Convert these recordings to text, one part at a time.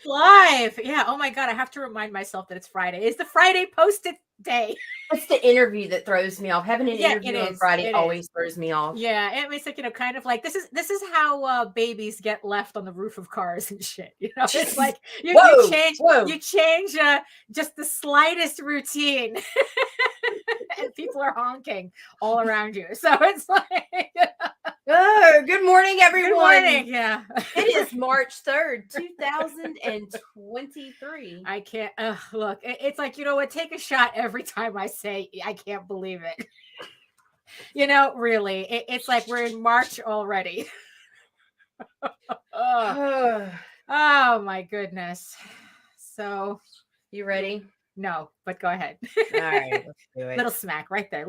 Live. Yeah. Oh my God. I have to remind myself that it's Friday. It's the Friday Post-it day. It's the interview that throws me off. Having an interview on Friday always throws me off. Yeah. It's like, kind of like this is how babies get left on the roof of cars and shit. It's like you change just the slightest routine and people are honking all around you. So it's like oh, good morning, everyone. Good morning. Yeah. It is March 3rd, 2023. I can't look. It's like, take a shot every time I say I can't believe it. Really. It's like we're in March already. Oh my goodness. So, you ready? No, but go ahead. All right, let's do it. Little smack right there.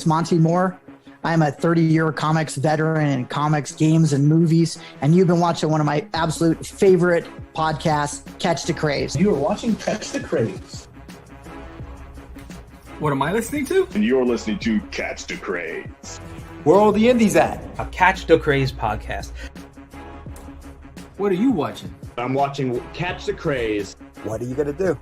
Monty Moore. I'm a 30-year comics veteran in comics, games, and movies, and you've been watching one of my absolute favorite podcasts, Catch the Craze. You are watching Catch the Craze. What am I listening to? And you're listening to Catch the Craze. Where are all the indies at? A Catch the Craze podcast. What are you watching? I'm watching Catch the Craze. What are you going to do?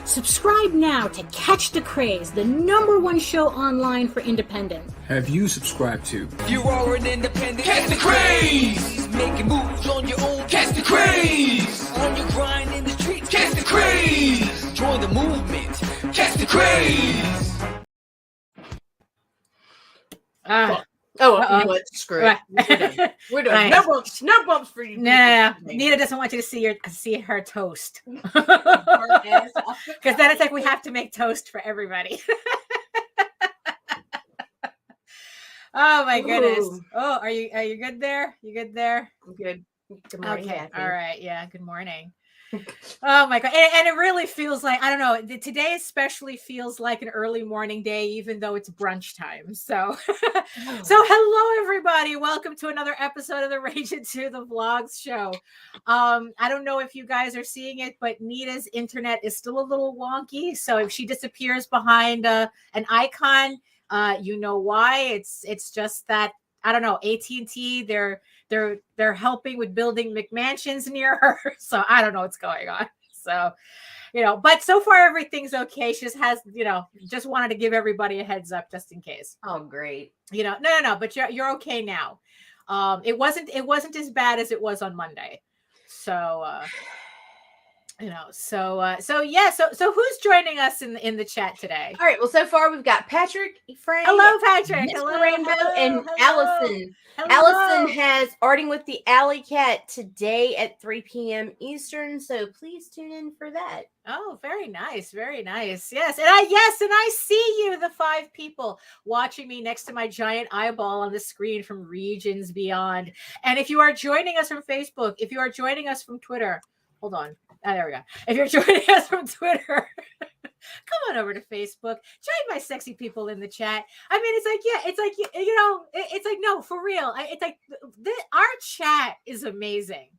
Subscribe now to Catch the Craze, the #1 show online for independent. Have you subscribed to? You are an independent. Catch the Craze! Making moves on your own. Catch the Craze! On your grind in the streets. Catch the Craze! Join the movement. Catch the Craze! You know what? Screw it. We're done. No bumps for you. No. Nita doesn't want you to see her toast. Because then it's like we have to make toast for everybody. Oh my goodness. Oh, are you good there? You good there? I'm good. Good morning. Okay. Daphne. All right. Yeah. Good morning. Oh my God. And it really feels like, I don't know, today especially feels like an early morning day, even though it's brunch time. So, hello everybody. Welcome to another episode of the Rage Into the Vlogs show. I don't know if you guys are seeing it, but Nita's internet is still a little wonky. So if she disappears behind an icon, you know why. It's just that, I don't know, AT&T, they're helping with building McMansions near her. So I don't know what's going on. So, but so far everything's okay. She just has, just wanted to give everybody a heads up just in case. Oh, great. No, but you're okay now. It wasn't as bad as it was on Monday. So, so who's joining us in the chat today? All right. Well, so far we've got Patrick, Frank. Hello, Patrick. Mr. Hello, Rainbow, and Allison. Hello. Allison has Arting with the Alley Cat today at 3 p.m. Eastern. So please tune in for that. Oh, very nice. Very nice. Yes. And I see you, the 5 people watching me next to my giant eyeball on the screen from regions beyond. And if you are joining us from Facebook, if you are joining us from Twitter, hold on. There we go. If you're joining us from Twitter, come on over to Facebook. Join my sexy people in the chat. I mean, it's like, no, for real. It's like our chat is amazing.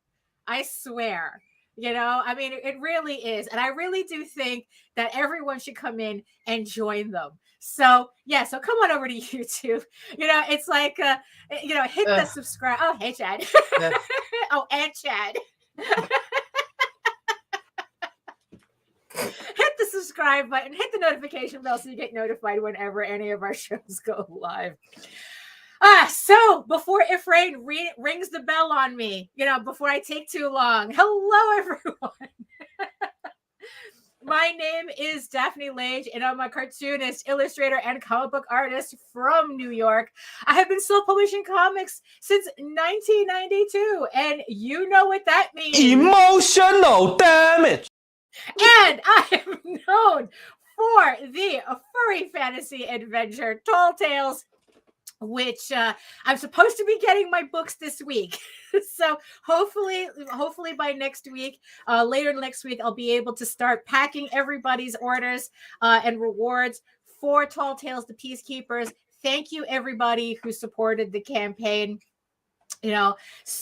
I swear. I mean, it really is. And I really do think that everyone should come in and join them. So, yeah, so come on over to YouTube. It's like, hit the subscribe. Oh, hey, Chad. Oh, and Chad. Hit the subscribe button, hit the notification bell so you get notified whenever any of our shows go live. So before Ifrain rings the bell on me, before I take too long, hello everyone. My name is Daphne Lage, and I'm a cartoonist, illustrator, and comic book artist from New York. I have been self-publishing comics since 1992, and you know what that means. Emotional damage. And I am known for the furry fantasy adventure Tall Tales, which I'm supposed to be getting my books this week. So hopefully by next week, later next week, I'll be able to start packing everybody's orders and rewards for Tall Tales, the Peacekeepers. Thank you, everybody who supported the campaign. So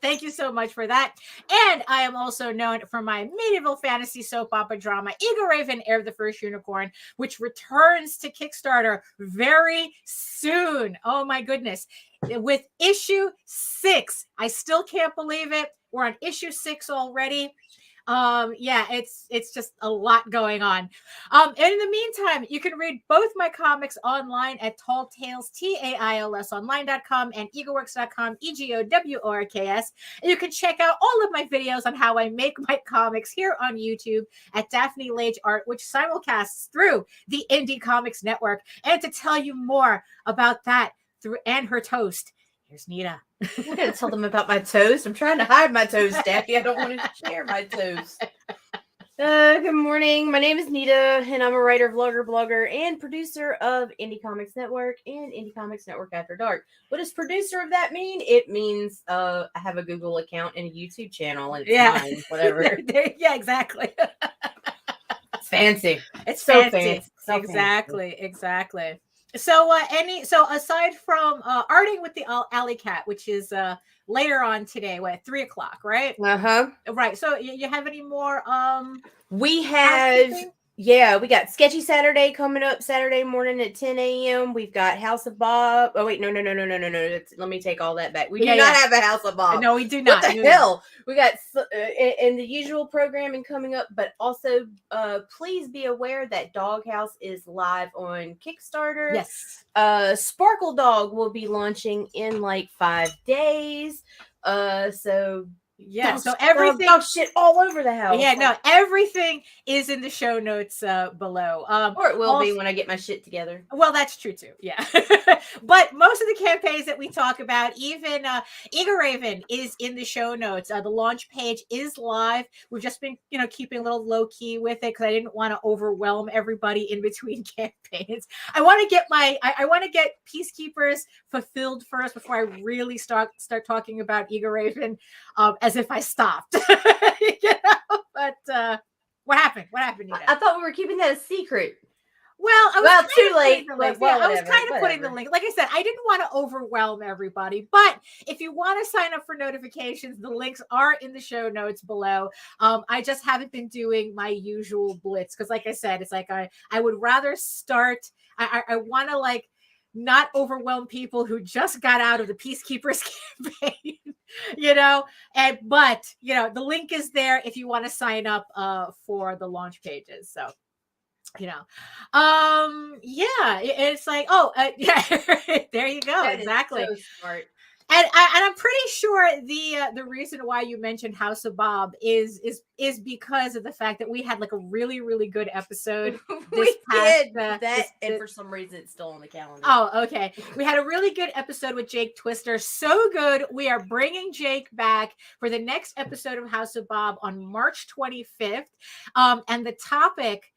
thank you so much for that. And I am also known for my medieval fantasy soap opera drama Eagle Raven, Heir of the First Unicorn, which returns to Kickstarter very soon. Oh my goodness, with issue 6. I still can't believe it. We're on issue 6 already. It's just a lot going on. And in the meantime, you can read both my comics online at Tall Tales, TAILS online.com and eagleworks.com, EGOWORKS. And you can check out all of my videos on how I make my comics here on YouTube at Daphne Lage Art, which simulcasts through the Indie Comics Network. And to tell you more about that and her toast, here's Nita. I'm not going to tell them about my toast. I'm trying to hide my toast, Daphne. I don't want to share my toast. Good morning. My name is Nita, and I'm a writer, vlogger, blogger, and producer of Indie Comics Network and Indie Comics Network After Dark. What does producer of that mean? It means I have a Google account and a YouTube channel, and it's mine, whatever. Yeah, exactly. It's fancy. It's so fancy. So Exactly. So aside from arting with the Alley Cat, which is later on today, at 3:00, right? Right. So you have any more we have we got Sketchy Saturday coming up Saturday morning at 10 a.m. We've got House of Bob. Oh wait, no. Let me take all that back. We do not have a House of Bob. No, we do not. What the hell? We got and the usual programming coming up, but also please be aware that Doghouse is live on Kickstarter. Yes. Sparkle Dog will be launching in like 5 days. So everything shit all over the house. Yeah, no, everything is in the show notes below. Or it will be when I get my shit together. Well, that's true too. Yeah. But most of the campaigns that we talk about, even Eagle Raven is in the show notes. The launch page is live. We've just been, keeping a little low key with it because I didn't want to overwhelm everybody in between campaigns. I want to get I want to get Peacekeepers fulfilled first before I really start talking about Eagle Raven. As if I stopped, But what happened? Nita? I thought we were keeping that a secret. Well, I was too late. I was kind of putting the link. Like I said, I didn't want to overwhelm everybody, but if you want to sign up for notifications, the links are in the show notes below. I just haven't been doing my usual blitz because, like I said, it's like I would rather start. I want to not overwhelm people who just got out of the Peacekeepers campaign, but the link is there if you want to sign up for the launch pages. So, it's like, there you go. That exactly. So smart. And I'm pretty sure the reason why you mentioned House of Bob is because of the fact that we had a really, really good episode. And for some reason it's still on the calendar. Oh, okay. We had a really good episode with Jake Twister. So good. We are bringing Jake back for the next episode of House of Bob on March 25th. And the topic,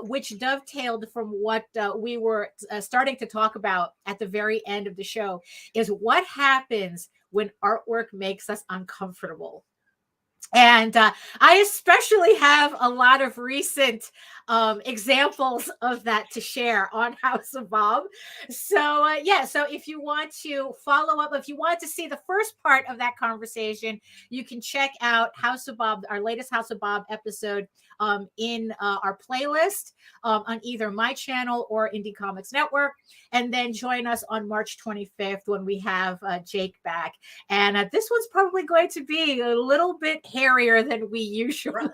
which dovetailed from what we were starting to talk about at the very end of the show, is what happens when artwork makes us uncomfortable. And I especially have a lot of recent examples of that to share on House of Bob. So if you want to follow up, if you want to see the first part of that conversation, you can check out House of Bob, our latest House of Bob episode in our playlist on either my channel or Indie Comics Network. And then join us on March 25th when we have Jake back. And this one's probably going to be a little bit hairier than we usually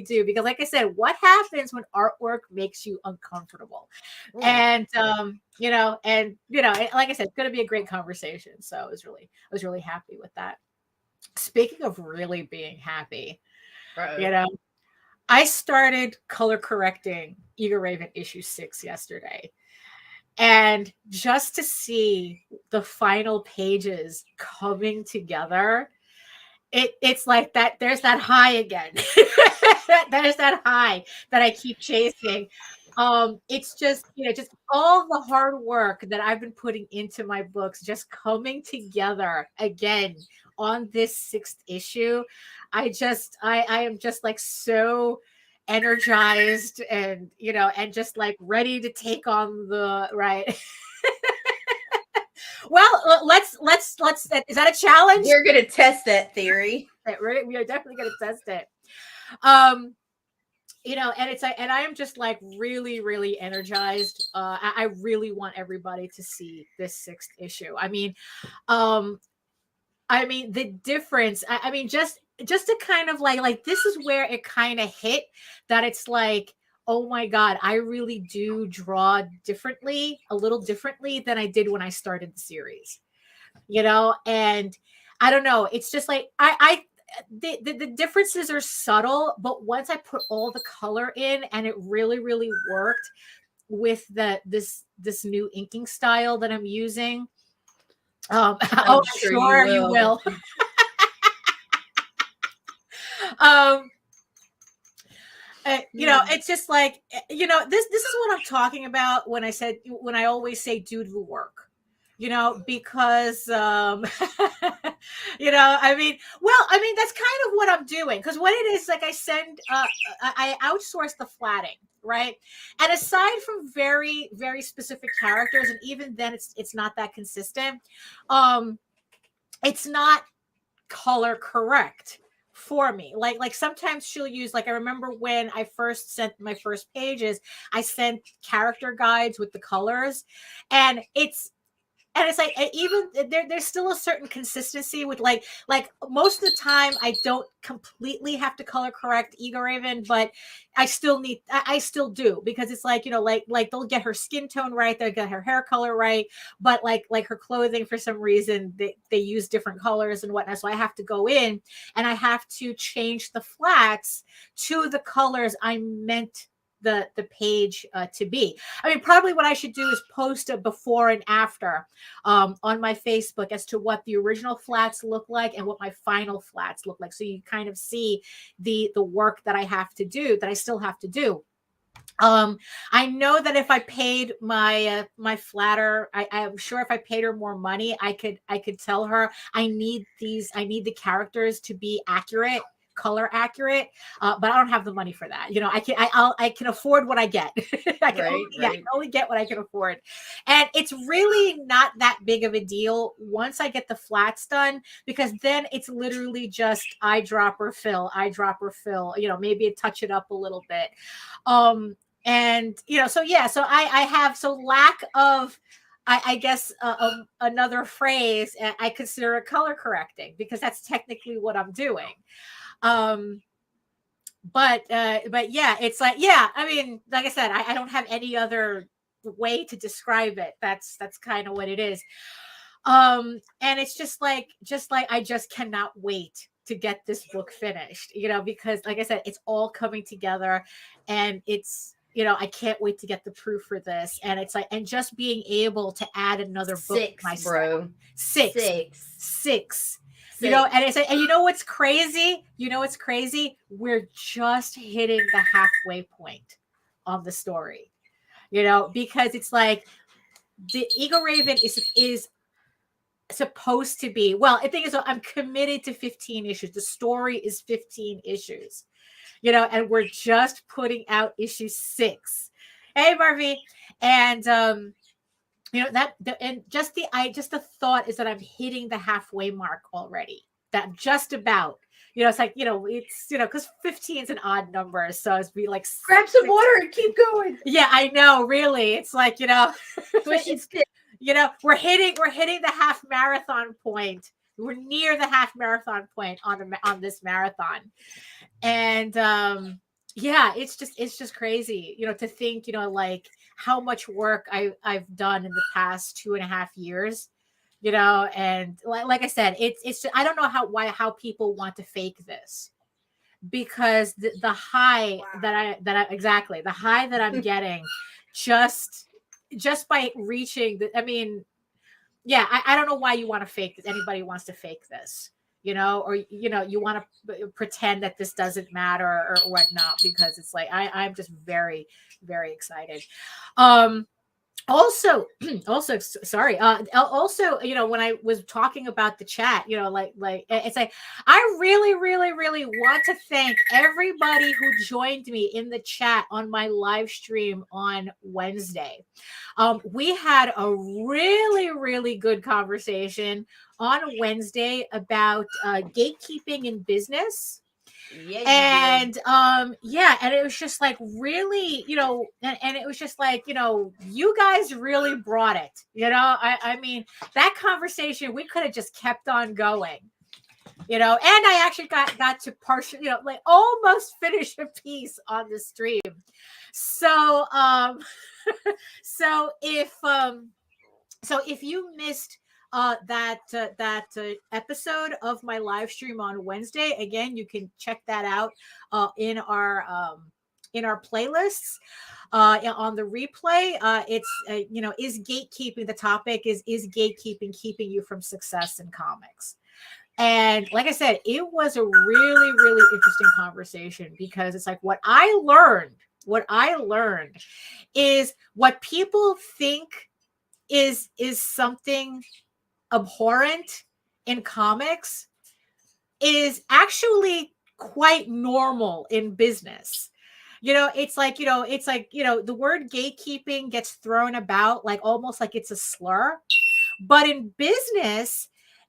do, because like I said, what happens when artwork makes you uncomfortable? And like I said, it's going to be a great conversation. So I was really happy with that. Speaking of really being happy, You know, I started color correcting Eagle Raven issue 6 yesterday. And just to see the final pages coming together, it's like that. There's that high again. There's that high that I keep chasing. It's just, just all the hard work that I've been putting into my books just coming together again on this 6th issue. I am just like so energized and and just like ready to take on the right. Well, let's is that a challenge? You're gonna test that theory. We are definitely gonna test it. And it's and I am just like really, really energized. I really want everybody to see this 6th issue. I mean, the difference. I mean, just to kind of like this is where it kind of hit that it's like, oh my God, I really do draw differently, a little differently than I did when I started the series, and I don't know. It's just like, the differences are subtle, but once I put all the color in and it really, really worked with this new inking style that I'm using. I'm sure you will. It's just like, this is what I'm talking about when I always say do the work, because, that's kind of what I'm doing. Because what it is, like I outsource the flatting, right? And aside from very, very specific characters, and even then it's not that consistent, it's not color correct for me. Like sometimes she'll use, like, I remember when I first sent my first pages, I sent character guides with the colors, and it's like, even there's still a certain consistency with like most of the time I don't completely have to color correct Eagle Raven, but I still do, because it's like, like they'll get her skin tone right, they'll get her hair color right, but like her clothing, for some reason they use different colors and whatnot, so I have to go in and I have to change the flats to the colors I meant the page to be. I mean, probably what I should do is post a before and after on my Facebook as to what the original flats look like and what my final flats look like, so you kind of see the work that I have to do, that I still have to do. I know that if I paid my flatter, I'm sure if I paid her more money, I could tell her I need the characters to be accurate, color accurate, but I don't have the money for that. I can afford what I get. I can only get what I can afford, and it's really not that big of a deal once I get the flats done, because then it's literally just eyedropper fill, maybe touch it up a little bit, and so I have, so lack of, I guess another phrase, I consider it color correcting, because that's technically what I'm doing. But yeah, it's like, I mean, like I said, I don't have any other way to describe it. That's kind of what it is. And it's just like I just cannot wait to get this book finished, because like I said, it's all coming together, and it's, I can't wait to get the proof for this. And it's like, and just being able to add another book myself. Bro. Six. And it's like, and what's crazy? We're just hitting the halfway point on the story, because it's like the Eagle Raven is supposed to be, well, the thing is, I'm committed to 15 issues. The story is 15 issues, and we're just putting out issue 6. Hey, Marvy. And, and just the thought is that I'm hitting the halfway mark already. That just about, it's like, it's, because 15 is an odd number. So it's be like, grab some water and keep going. Yeah, I know. Really. It's like, we're hitting the half marathon point. We're near the half marathon point on this marathon. And, it's just crazy, to think, like how much work I've done in the past 2.5 years, and like I said, it's just, I don't know how people want to fake this, because the high exactly the high that I'm getting just by reaching I mean, yeah, I don't know why you want to fake this. Anybody wants to fake this, or you want to pretend that this doesn't matter or whatnot, because it's like I'm just very, very excited. Also sorry, also, when I was talking about the chat, like it's like I really, really, really want to thank everybody who joined me in the chat on my live stream on Wednesday. We had a really, really good conversation on Wednesday about gatekeeping in business. Yeah, And and it was just like really, and it was just like, you guys really brought it. I mean, that conversation, we could have just kept on going, and I actually got to partially, like almost finish a piece on the stream. So so if you missed that episode of my live stream on Wednesday, again, you can check that out in our playlists on the replay. It's is gatekeeping, the topic is gatekeeping keeping you from success in comics? And like I said, it was a really, really interesting conversation, because it's like what I learned is what people think is something abhorrent in comics is actually quite normal in business. It's like, the word gatekeeping gets thrown about like almost like it's a slur, but in business,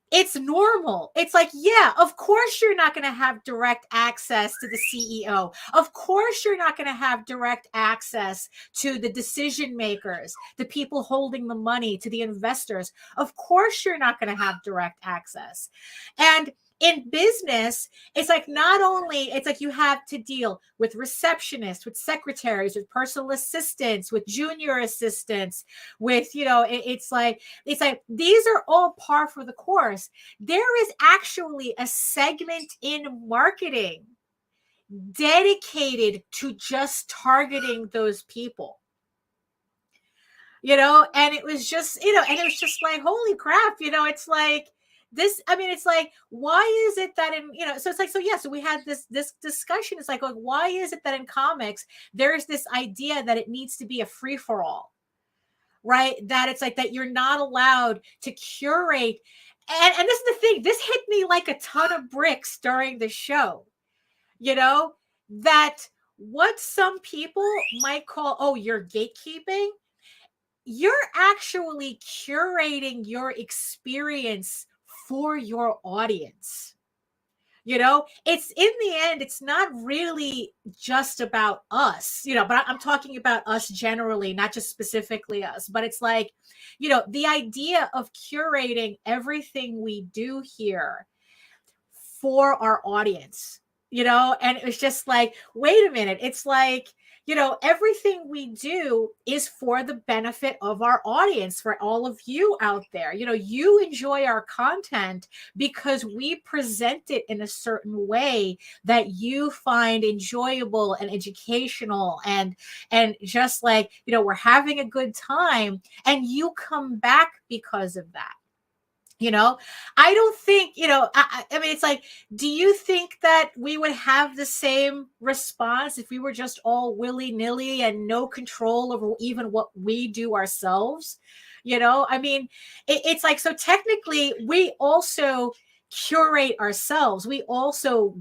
it's normal. It's like, yeah, of course you're not going to have direct access to the CEO. Of course you're not going to have direct access to the decision makers, the people holding the money, to the investors. Of course you're not going to have direct access. And in business, it's like not only, it's like you have to deal with receptionists, with secretaries, with personal assistants, with junior assistants, with, it's like these are all par for the course. There is actually a segment in marketing dedicated to just targeting those people. And it was just, and it was just like, holy crap, it's like, this, I mean, it's like, why is it that in, so it's like, so we had this discussion. It's like, why is it that in comics, there's this idea that it needs to be a free for all, right? That it's like that you're not allowed to curate. And this is the thing, this hit me like a ton of bricks during the show, that what some people might call, you're gatekeeping, you're actually curating your experience for your audience. It's in the end, it's not really just about us, but I'm talking about us generally, not just specifically us, but it's like, the idea of curating everything we do here for our audience, and it was just like, wait a minute. It's like, everything we do is for the benefit of our audience, for all of you out there. You enjoy our content because we present it in a certain way that you find enjoyable and educational, and just like, we're having a good time, and you come back because of that. I don't think, I mean, it's like, do you think that we would have the same response if we were just all willy-nilly and no control over even what we do ourselves? I mean, it's like, so technically we also curate ourselves. We also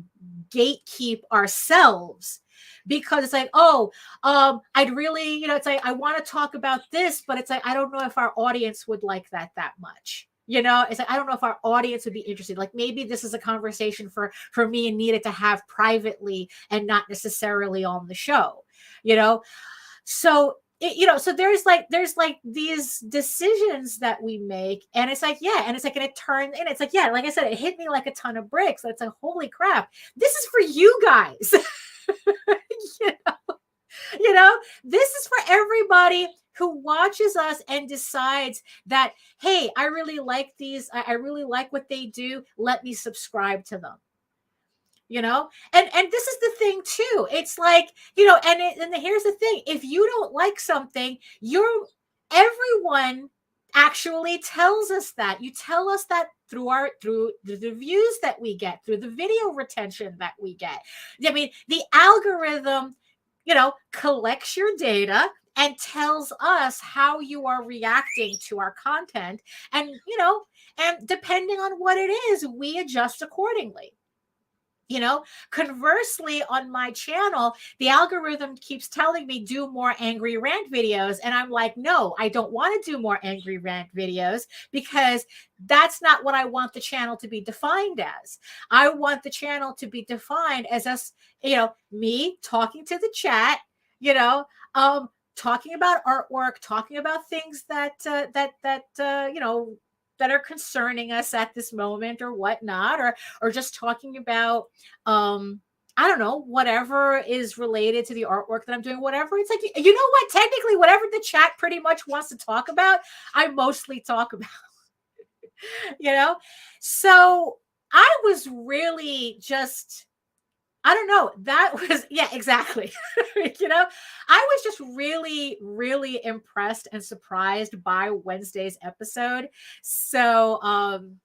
gatekeep ourselves. Because it's like, I'd really, it's like, I want to talk about this, but it's like, I don't know if our audience would like that much. It's like, I don't know if our audience would be interested. Like, maybe this is a conversation for me and Nita to have privately and not necessarily on the show, So, so there's like these decisions that we make, and it's like, yeah. And it's like, and it turned, and it's like, yeah, like I said, it hit me like a ton of bricks. So it's like, holy crap, this is for you guys. This is for everybody who watches us and decides that, hey, I really like these. I really like what they do. Let me subscribe to them. and this is the thing too. It's like, and here's the thing. If you don't like something, everyone actually tells us that. You tell us that through the views that we get, through the video retention that we get. I mean, the algorithm, collects your data and tells us how you are reacting to our content. And, and depending on what it is, we adjust accordingly. Conversely, on my channel, the algorithm keeps telling me do more angry rant videos. And I'm like, no, I don't want to do more angry rant videos, because that's not what I want the channel to be defined as. I want the channel to be defined as us, me talking to the chat, talking about artwork, talking about things that that are concerning us at this moment or whatnot, or just talking about, I don't know, whatever is related to the artwork that I'm doing, whatever. It's like, you know what? Technically, whatever the chat pretty much wants to talk about, I mostly talk about, So I was really just, I don't know. That was, yeah, exactly. I was just really, really impressed and surprised by Wednesday's episode. So when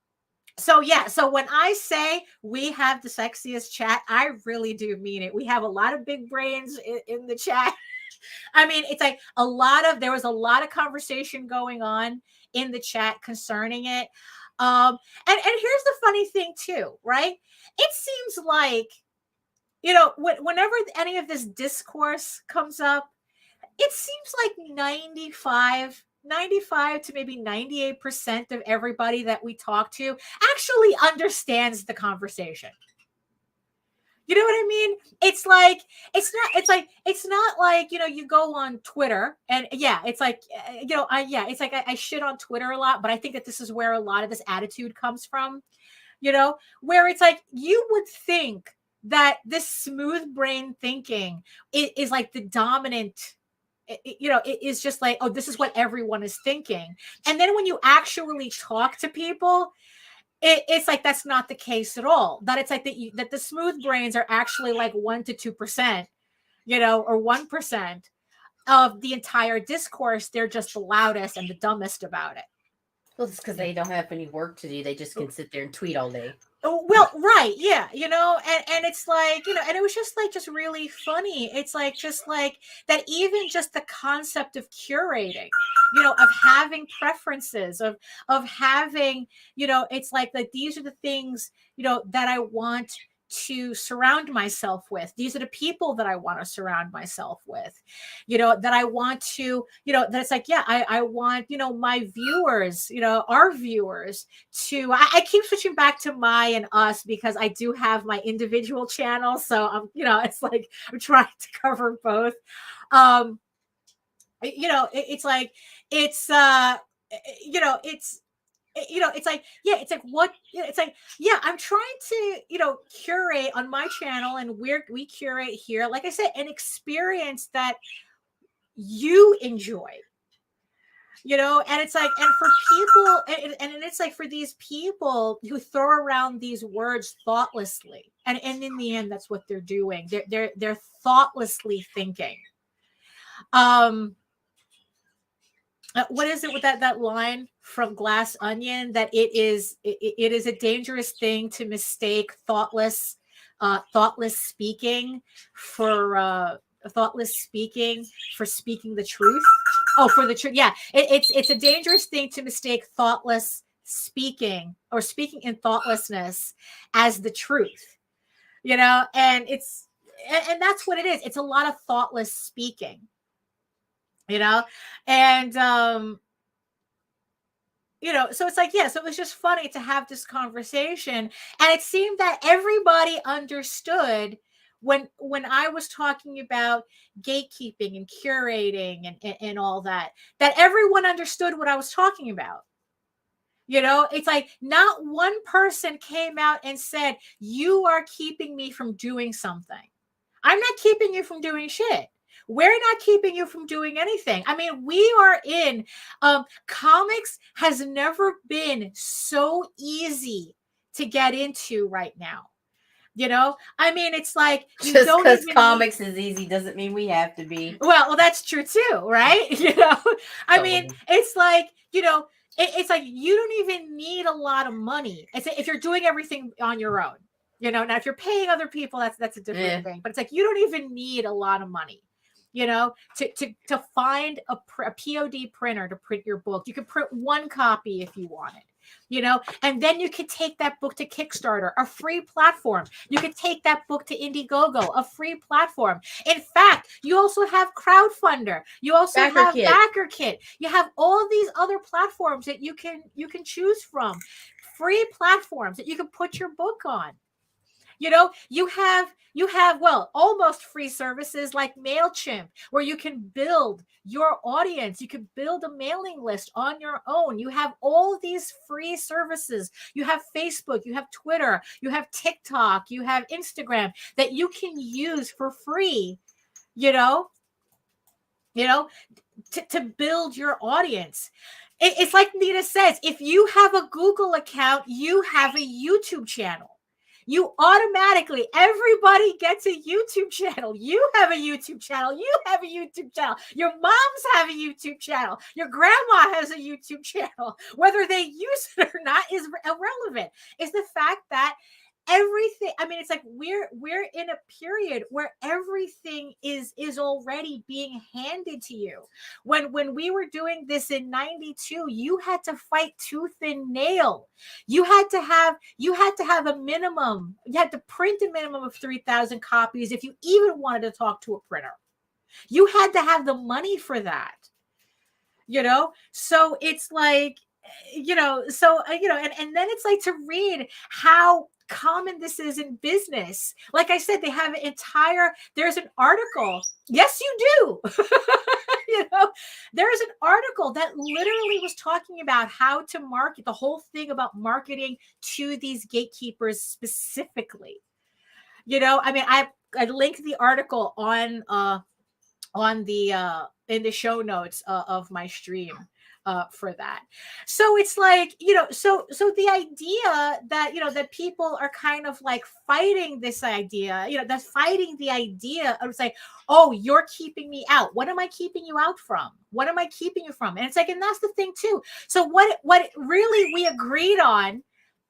I say we have the sexiest chat, I really do mean it. We have a lot of big brains in the chat. I mean, it's like there was a lot of conversation going on in the chat concerning it. And here's the funny thing too, right? It seems like, whenever any of this discourse comes up, it seems like 95 to maybe 98% of everybody that we talk to actually understands the conversation. You know what I mean? It's not like, you go on Twitter and it's like, I shit on Twitter a lot, but I think that this is where a lot of this attitude comes from, where it's like, you would think that this smooth brain thinking is like the dominant, it is just like, oh, this is what everyone is thinking. And then when you actually talk to people, it's like, that's not the case at all. That it's like that the smooth brains are actually like 1% to 2%, or 1% of the entire discourse. They're just the loudest and the dumbest about it. Well, it's because they don't have any work to do. They just can sit there and tweet all day. Oh, well, right. Yeah. And it's like, and it was just really funny. It's like, just like that, even just the concept of curating, of having preferences, of having, it's like these are the things, that I want to surround myself with. These are the people that I want to surround myself with, that I want to, that's like, yeah, I want, my viewers, our viewers to, I keep switching back to my and us, because I do have my individual channel. So I'm, it's like, I'm trying to cover both. It's like, it's, it's like, yeah, it's like, what, it's like, yeah, I'm trying to, curate on my channel, and we curate here, like I said, an experience that you enjoy, and it's like, and for people, and it's like, for these people who throw around these words thoughtlessly, and in the end, that's what they're doing. They're thoughtlessly thinking. What is it with that line from Glass Onion, that it is a dangerous thing to mistake thoughtless speaking for speaking the truth. Oh, for the truth. Yeah, it's a dangerous thing to mistake thoughtless speaking, or speaking in thoughtlessness, as the truth. And it's, and that's what it is. It's a lot of thoughtless speaking. And so it's like, yeah, so it was just funny to have this conversation. And it seemed that everybody understood when I was talking about gatekeeping and curating and all that everyone understood what I was talking about. It's like, not one person came out and said, you are keeping me from doing something. I'm not keeping you from doing shit. We're not keeping you from doing anything. I mean, we are in, comics has never been so easy to get into right now. You know, I mean, it's like you Just don't because even comics is easy doesn't mean we have to be. well, that's true too, right? You know, I mean, Totally. it's like, you know, it's like you don't even need a lot of money. It's if you're doing everything on your own. You know, now if you're paying other people, that's a different Yeah. thing. But it's like you don't even need a lot of money. You know, to find a POD printer to print your book. You can print one copy if you wanted. You know, and then you could take that book to Kickstarter, a free platform. You could take that book to Indiegogo, a free platform. In fact, you also have Crowdfunder. You also have BackerKit. BackerKit. You have all these other platforms that you can choose from. Free platforms that you can put your book on. You know, you have well, almost free services like MailChimp, where you can build your audience. You can build a mailing list on your own. You have all these free services. You have Facebook, you have Twitter, you have TikTok, you have Instagram that you can use for free, you know, to build your audience. It's like Nita says, if you have a Google account, you have a YouTube channel. You automatically, everybody gets a YouTube channel. You have a YouTube channel. You have a YouTube channel. Your moms have a YouTube channel. Your grandma has a YouTube channel. Whether they use it or not is irrelevant. It's the fact that everything, I mean, it's like we're in a period where everything is already being handed to you. When we were doing this in 92, you had to fight tooth and nail. You had to have a minimum, you had to print a minimum of 3,000 copies if you even wanted to talk to a printer. You had to have the money for that, you know. So it's like, you know, so you know, and then it's like to read how common this is in business. Like I said, they have there's an article. Yes, you do. You know, there's an article that literally was talking about how to market, the whole thing about marketing to these gatekeepers specifically. You know, I mean, I linked the article on the in the show notes of my stream for that. So it's like, you know, so the idea that, you know, that people are kind of like fighting this idea, you know, that's fighting the idea of saying, oh, you're keeping me out. What am I keeping you out from? What am I keeping you from? And it's like, and that's the thing too. So what really we agreed on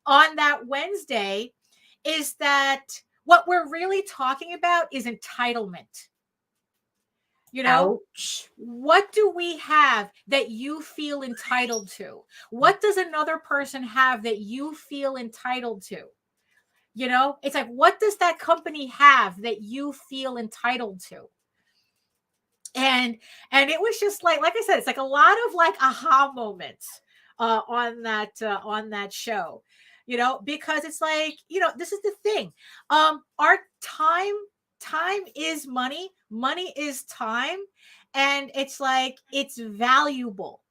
that Wednesday is that what we're really talking about is entitlement. You know, Ouch. what do we have that you feel entitled to? What does another person have that you feel entitled to? You know, it's like, what does that company have that you feel entitled to? And it was just like I said, it's like a lot of like aha moments on that show, you know, because it's like, you know, this is the thing. Our time is money. Money is time. And it's like, it's valuable.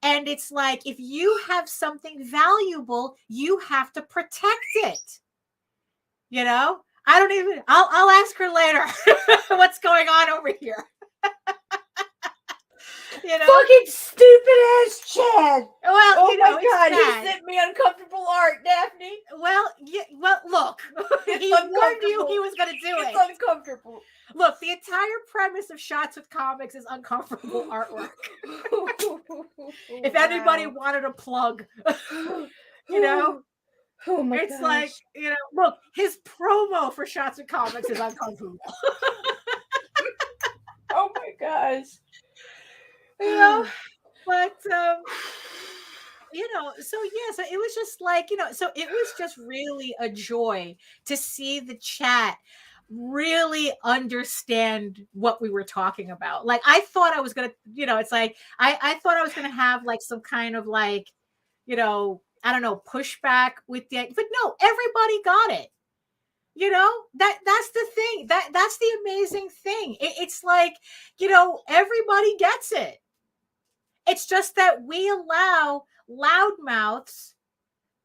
And it's like, if you have something valuable, you have to protect it. You know, I'll ask her later what's going on over here. You know, Fucking stupid ass Chad. well, Oh you know, my god, it's he sent me uncomfortable art, Daphne. well, look, It's he warned you uncomfortable. he was going to do It's it. uncomfortable. Look, the entire premise of Shots with Comics is uncomfortable artwork. If anybody wanted a plug, you know, oh my it's gosh. like, you know, look, his promo for Shots with Comics is uncomfortable. Oh my gosh. You know, but you know, so yeah, so it was just like, you know, so it was just really a joy to see the chat really understand what we were talking about. Like, I thought I was gonna, you know, it's like I thought I was gonna have like some kind of like, you know, I don't know, pushback with the, but no, everybody got it. You know, that's the thing. That's the amazing thing. It's like, you know, everybody gets it. It's just that we allow loudmouths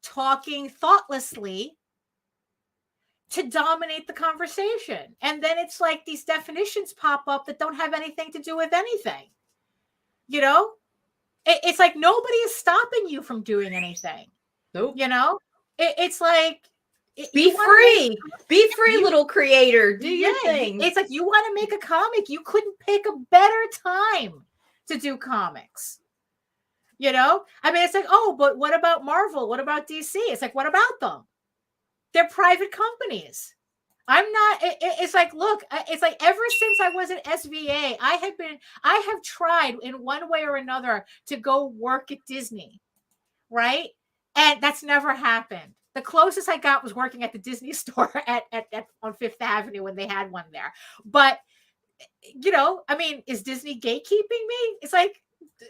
talking thoughtlessly to dominate the conversation. And then it's like these definitions pop up that don't have anything to do with anything. You know, it's like nobody is stopping you from doing anything. Nope. You know, it's like, Be free. Be free, little creator. Do your Yeah, thing. it's like you want to make a comic, you couldn't pick a better time to do comics. You know, I mean, it's like, oh, but what about Marvel? What about DC? It's like, what about them? They're private companies. I'm not, it's like, look, it's like ever since I was at SVA, I have tried in one way or another to go work at Disney, right? And that's never happened. The closest I got was working at the Disney store at on Fifth Avenue when they had one there. But, you know, I mean, is Disney gatekeeping me? It's like,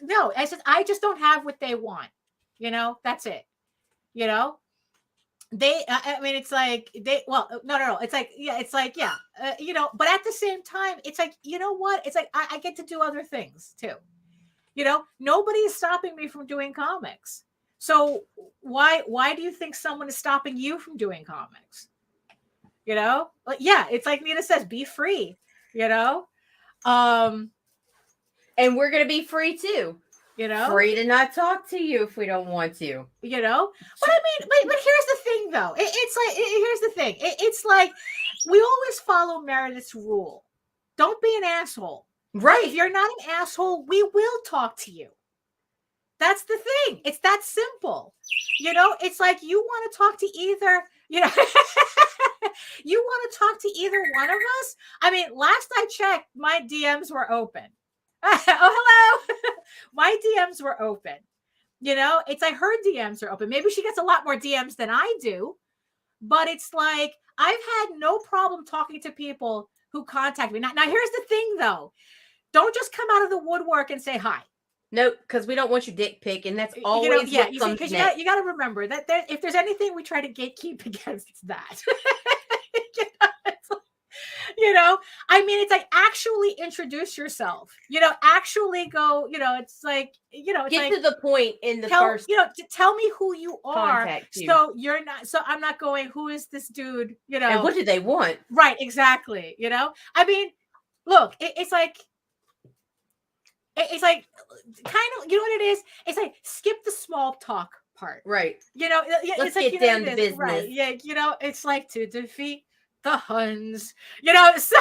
no, I just don't have what they want. You know, that's it. You know, I mean, it's like no. It's like, yeah, you know, but at the same time, it's like, you know what? It's like, I get to do other things too. You know, nobody is stopping me from doing comics. So why do you think someone is stopping you from doing comics? You know, like, yeah, it's like Nita says, be free, you know? And we're going to be free too. You know, free to not talk to you if we don't want to. You know, but I mean, but here's the thing, though. It's like, here's the thing. It's like we always follow Meredith's rule. Don't be an asshole. Right. If you're not an asshole, we will talk to you. That's the thing. It's that simple. You know, it's like you want to talk to either, you know, you want to talk to either one of us. I mean, last I checked, my DMs were open. Oh, hello. My DMs were open. You know, it's like her DMs are open. Maybe she gets a lot more DMs than I do, but it's like I've had no problem talking to people who contact me. Now here's the thing, though. Don't just come out of the woodwork and say hi. Nope, because we don't want your dick pic, and that's always you got to remember that if there's anything we try to gatekeep against, it's that. You know, I mean, it's like actually introduce yourself. You know, actually go. You know, it's like, you know, it's get like, to the point in the first. You know, to tell me who you are. You. So you're not. So I'm not going. Who is this dude? You know, and what do they want? Right, exactly. You know, I mean, look, it's like kind of, you know what it is? It's like skip the small talk part. Right. You know, let's it's like, get down to business. Right. Yeah. You know, it's like to defeat the Huns, you know, so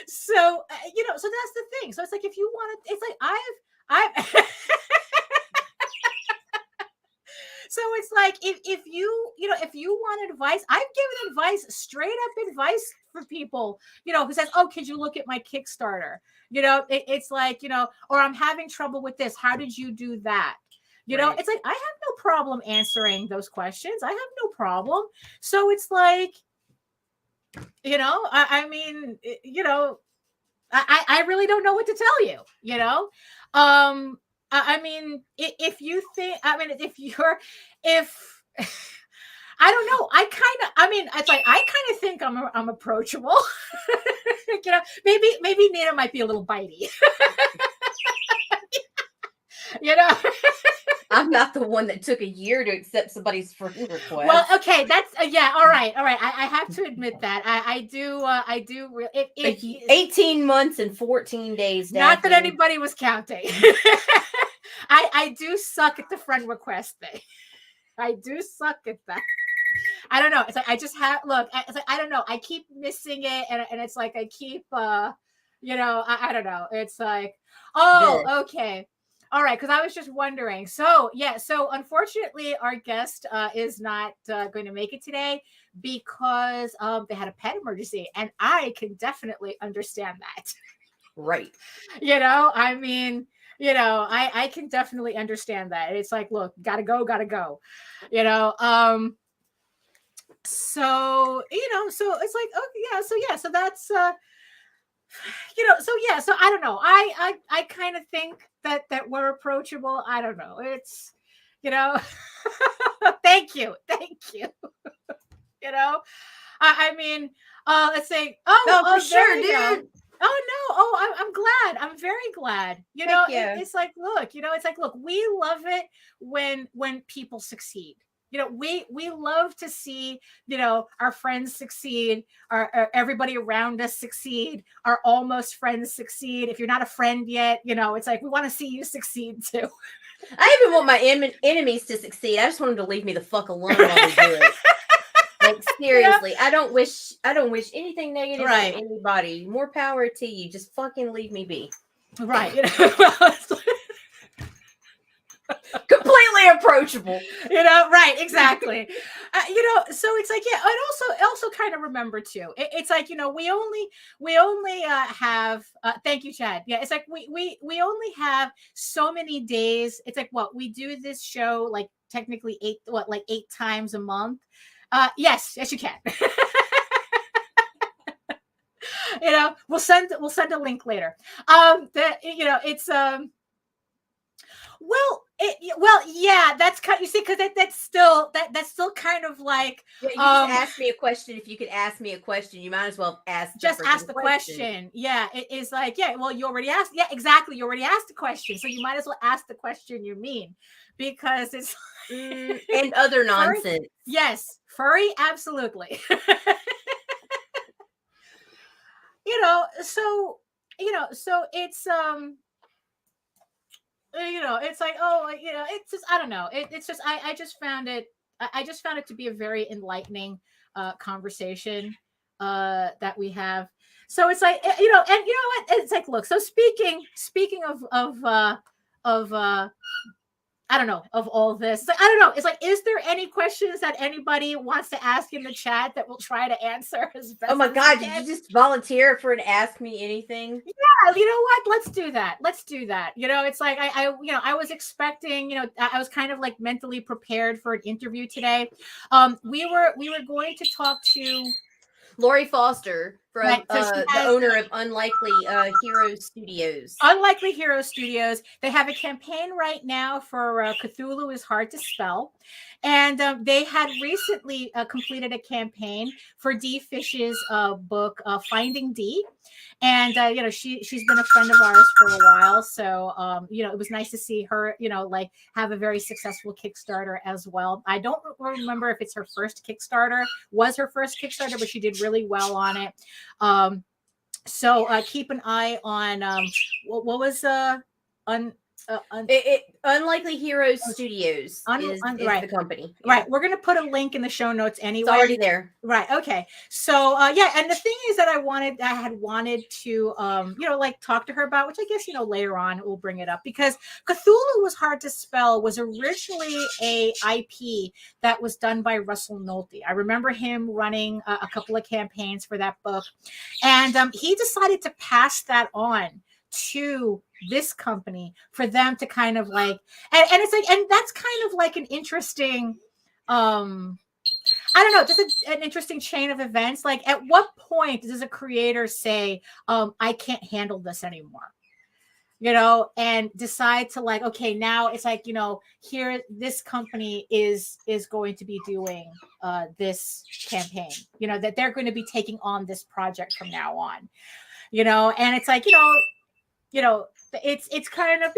so you know, so that's the thing. So it's like, if you want to, it's like I've so it's like, if you know, if you want advice, I've given advice, straight up advice for people, you know, who says, oh, could you look at my Kickstarter? You know, it's like, you know, or I'm having trouble with this. How did you do that? You know, it's like, I have no problem answering those questions. I have no problem. So it's like, you know, I mean, you know, I really don't know what to tell you, you know? I mean, if you think, I mean, if I don't know, I mean, it's like, I kind of think I'm approachable. You know, maybe Nita might be a little bitey. You know, I'm not the one that took a year to accept somebody's friend request. Well, okay, that's yeah. All right. I have to admit that I do. 18 months and 14 days. Not that anybody was counting. I do suck at the friend request thing. I do suck at that. I don't know. It's like I just have look. It's like I don't know. I keep missing it, and it's like I keep. You know, I don't know. It's like, oh, okay. All right, because I was just wondering. So, yeah, so unfortunately, our guest is not going to make it today because they had a pet emergency, and I can definitely understand that. Right. You know, I mean, you know, I can definitely understand that. It's like, look, gotta go. You know, so, you know, so it's like, okay, so that's, you know, so I don't know. I kind of think that we're approachable. I don't know. It's, you know, thank you. You know, I mean, let's say, for sure, dude. Go. Oh no! I'm glad. I'm very glad. You know, it's like, look. You know, it's like, look. We love it when people succeed. we love to see, our friends succeed, our everybody around us succeed, our almost friends succeed. If you're not a friend yet, it's like we want to see you succeed too. I even want my enemies to succeed. I just want them to leave me the fuck alone while they do it. Like seriously, I don't wish anything negative on anybody. More power to you. Just fucking leave me be. Right. Completely approachable. Right, exactly. So it's like, yeah, and also kind of remember too, it's like, we only have thank you, Chad. Yeah, it's like we only have so many days. It's like, what, we do this show like technically 8 times a month. Yes, you can. We'll send a link later. It's yeah, that's kind. You see, because that's still kind of like. Yeah, you just asked me a question. If you could ask me a question, you might as well ask the question. Yeah, it is like, yeah. Well, you already asked. Yeah, exactly. You already asked the question, so you might as well ask the question you mean, because it's and other nonsense. Furry? Yes, furry, absolutely. So it's it's like, it's just, I don't know. It's just, I just found it to be a very enlightening conversation that we have. So it's like, and you know what? It's like, look, so speaking of I don't know, of all this. It's like, I don't know. It's like, is there any questions that anybody wants to ask in the chat that we'll try to answer as best? Oh my God, did you just volunteer for an Ask Me Anything? Yeah, you know what? Let's do that. It's like, I was expecting, I was kind of like mentally prepared for an interview today. We were going to talk to Laurie Foster, from the owner of Unlikely Hero Studios. Unlikely Hero Studios. They have a campaign right now for Cthulhu is Hard to Spell. And they had recently completed a campaign for Dee Fish's book, Finding Dee. And, she's been a friend of ours for a while. So, it was nice to see her, have a very successful Kickstarter as well. I don't remember if it's her first Kickstarter, but she did really well on it. So keep an eye on what was Unlikely Heroes Studios is the company. Yeah. Right. We're going to put a link in the show notes anyway. It's already there. Right. Okay. So, and the thing is that I had wanted to, talk to her about, which I guess, later on we'll bring it up, because Cthulhu was Hard to Spell was originally a IP that was done by Russell Nolte. I remember him running a couple of campaigns for that book, and he decided to pass that on to this company for them to kind of like, and it's like, and that's kind of like an interesting, I don't know, just an interesting chain of events. Like, at what point does a creator say, I can't handle this anymore, and decide to like, okay, now it's like, here, this company is going to be doing this campaign, that they're going to be taking on this project from now on, and it's like, it's kind of,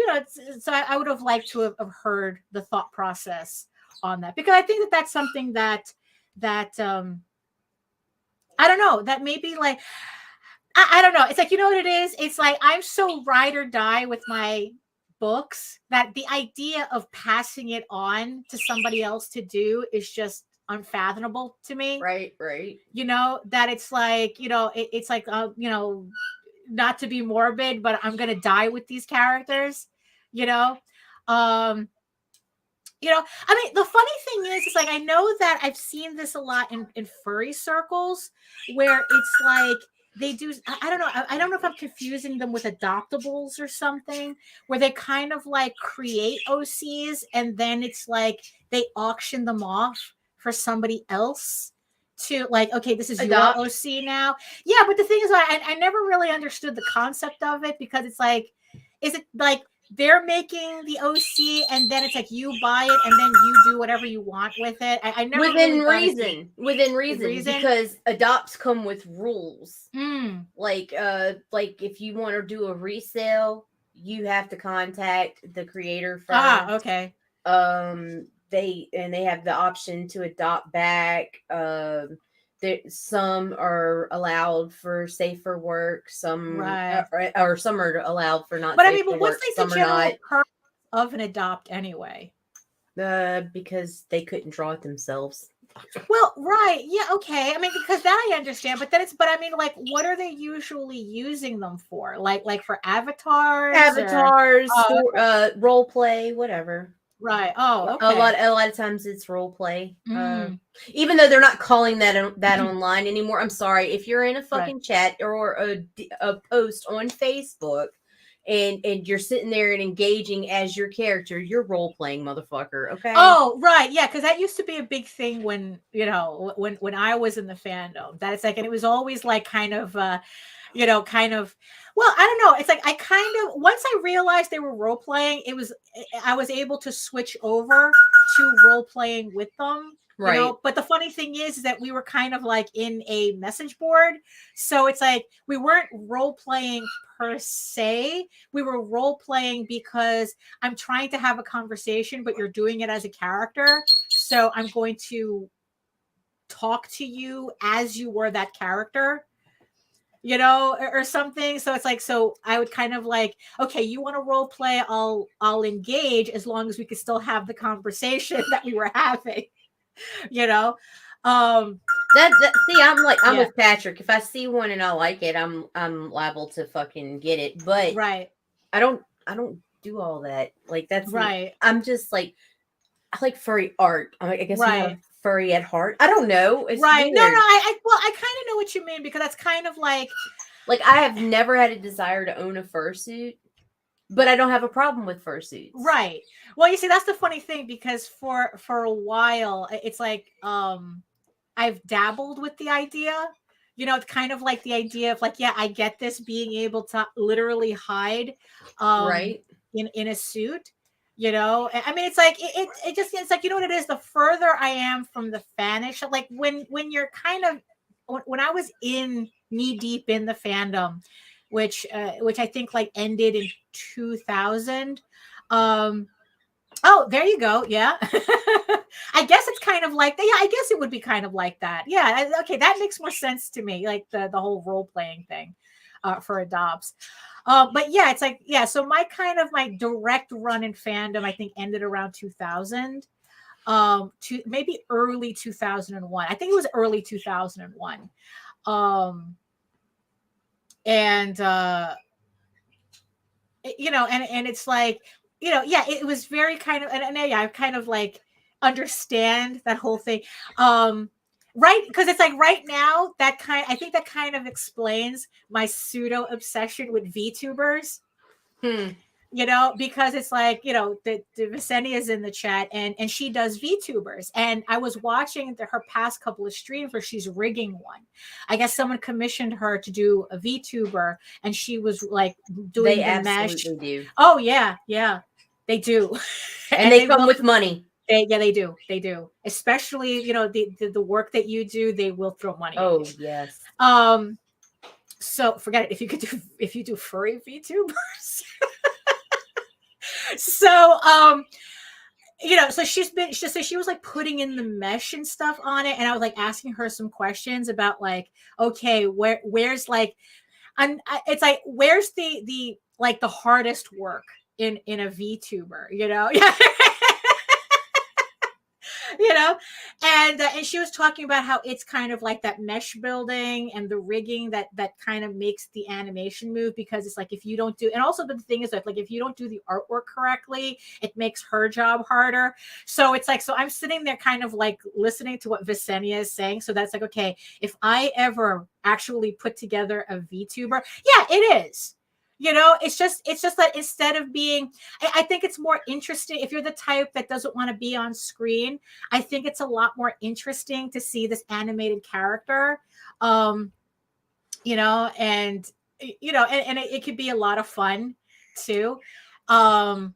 so I would have liked to have heard the thought process on that, because I think that that's something that I don't know, that maybe like, I don't know. It's like, what it is? It's like, I'm so ride or die with my books that the idea of passing it on to somebody else to do is just unfathomable to me. Right. That it's like, it's like, not to be morbid, but I'm going to die with these characters, I mean, the funny thing is like, I know that I've seen this a lot in furry circles, where it's like they do, I don't know if I'm confusing them with adoptables or something, where they kind of like create OCs and then it's like they auction them off for somebody else to like, okay, this is your OC now. Yeah, but the thing is, I never really understood the concept of it, because it's like, is it like they're making the OC and then it's like you buy it and then you do whatever you want with it? I never within reason, because adopts come with rules. Like if you want to do a resale, you have to contact the creator first. Okay. they have the option to adopt back. Some are allowed for safer work, some Right. or some are allowed for not But I safe mean, for but work. what's like Some the are general not. purpose of an adopt anyway? Because they couldn't draw it themselves. Well, right. Yeah, okay. I mean, because that I understand, but I mean, like, what are they usually using them for? Like for avatars? Avatars, Oh, role play, whatever. right. Oh, A okay. lot of times it's role play. Mm. Even though they're not calling that online anymore. I'm sorry, if you're in a fucking Right. chat or a post on Facebook and you're sitting there and engaging as your character, you're role playing, motherfucker. Okay. Oh, right. Yeah, because that used to be a big thing when, when I was in the fandom. That it's like, and it was always like kind of kind of, well, I don't know. It's like I kind of, once I realized they were role playing, I was able to switch over to role playing with them. Right. But the funny thing is that we were kind of like in a message board. So it's like we weren't role playing per se. We were role playing because I'm trying to have a conversation, but you're doing it as a character. So I'm going to talk to you as you were that character, or something. So it's like, so I would kind of like, okay, you want to role play, I'll engage as long as we could still have the conversation that we were having, See, I'm Yeah. with Patrick. If I see one and I like it, I'm liable to fucking get it. But Right. I don't do all that. Like that's Right. I'm just like, I like furry art. I guess I'm not Right. furry at heart. I don't know. It's Right. No, weird. I kind of know what you mean, because that's kind of like I have never had a desire to own a fursuit, but I don't have a problem with fursuits. right. Well, you see, that's the funny thing, because for a while, it's like I've dabbled with the idea. It's kind of like the idea of like, yeah, I get this, being able to literally hide Right. in a suit. I mean, it's like it's like, what it is, the further I am from the fanish, like when you're kind of, when I was in knee deep in the fandom, which I think like ended in 2000. Oh, there you go. Yeah. I guess it's kind of like, yeah, I guess it would be kind of like that. Yeah. Okay. That makes more sense to me. Like the whole role playing thing for adopts. But yeah, it's like, yeah. So my direct run in fandom, I think, ended around 2000, to maybe early 2001. I think it was early 2001. And and it's like, yeah, it was very kind of, and yeah, I kind of like understand that whole thing. Right, because it's like right now, I think that kind of explains my pseudo obsession with VTubers. Because it's like, the Visenia is in the chat, and she does VTubers, and I was watching her past couple of streams where she's rigging one. I guess someone commissioned her to do a VTuber, and she was like doing the mesh. Do. Oh yeah, they do, and they come with money. They do, especially the work that you do. They will throw money. Oh yes. So forget it if you do furry VTubers. So so she was like putting in the mesh and stuff on it, and I was like asking her some questions about like, okay, where's like, it's like, where's the like the hardest work in a VTuber, yeah. And she was talking about how it's kind of like that mesh building and the rigging that kind of makes the animation move, because it's like, if you don't do, and also the thing is that like, if you don't do the artwork correctly, it makes her job harder. So it's like, so I'm sitting there kind of like listening to what Visenia is saying. So that's like, okay, if I ever actually put together a VTuber, yeah, it is. It's just that instead of being, I think it's more interesting if you're the type that doesn't want to be on screen. I think it's a lot more interesting to see this animated character, and it could be a lot of fun too. And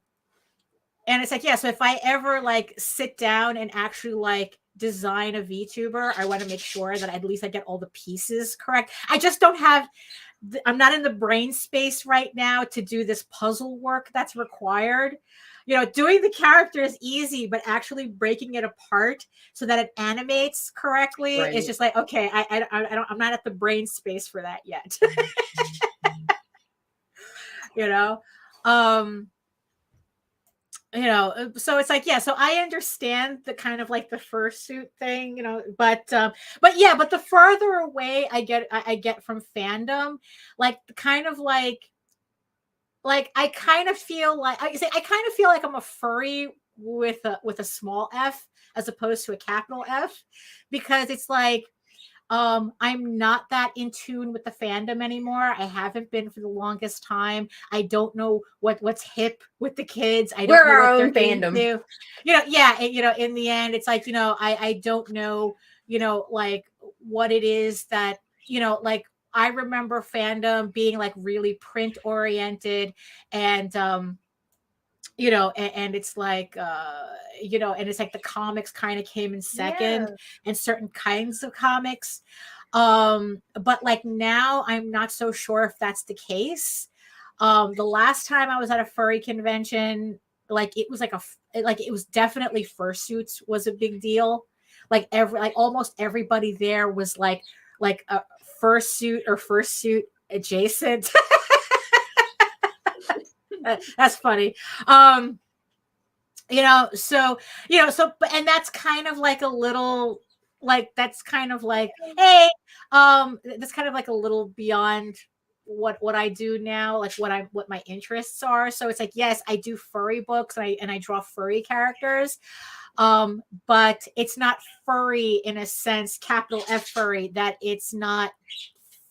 it's like, yeah, so if I ever like sit down and actually like design a VTuber, I want to make sure that at least I get all the pieces correct. I just don't have, I'm not in the brain space right now to do this puzzle work that's required. doing the character is easy, but actually breaking it apart so that it animates correctly is just like, okay, I'm not at the brain space for that yet. So it's like, so I understand the kind of like the fursuit thing, but the further away I get from fandom, like kind of like I kind of feel like I'm a furry with a small f as opposed to a capital F, because it's like I'm not that in tune with the fandom anymore. I haven't been for the longest time. I don't know what's hip with the kids. I don't We're know our what own they're fandom. into. In the end, it's like, I don't know, like what it is that, like I remember fandom being like really print oriented, and and it's like and it's like the comics kind of came in second, and certain kinds of comics, but like now I'm not so sure if that's the case. The last time I was at a furry convention, like it was it was definitely fursuits was a big deal. Like almost everybody there was like a fursuit or fursuit adjacent. That's funny. And that's kind of like a little, like, that's kind of like, hey, that's kind of like a little beyond what I do now, like what my interests are. So it's like, yes, I do furry books, and I draw furry characters. But it's not furry in a sense, capital F furry, that it's not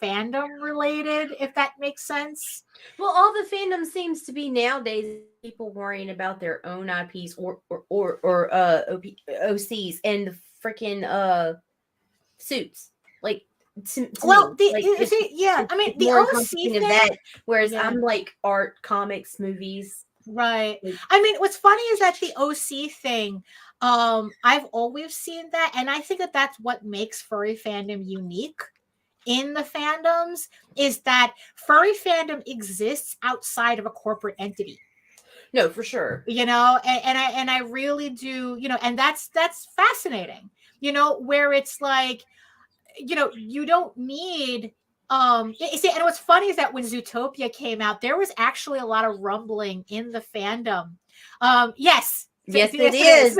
fandom related, if that makes sense. Well, all the fandom seems to be nowadays people worrying about their own IPs or OCs and the freaking suits. Like, to well, me, like, I mean, the more OC encompassing thing, of that, whereas yeah. I'm like art, comics, movies. Right. Like, I mean, what's funny is that the OC thing, I've always seen that, and I think that that's what makes furry fandom unique in the fandoms, is that furry fandom exists outside of a corporate entity. no, for sure. And I really do, and that's fascinating, where it's like, you don't need see, and what's funny is that when Zootopia came out, there was actually a lot of rumbling in the fandom. Yes, it is.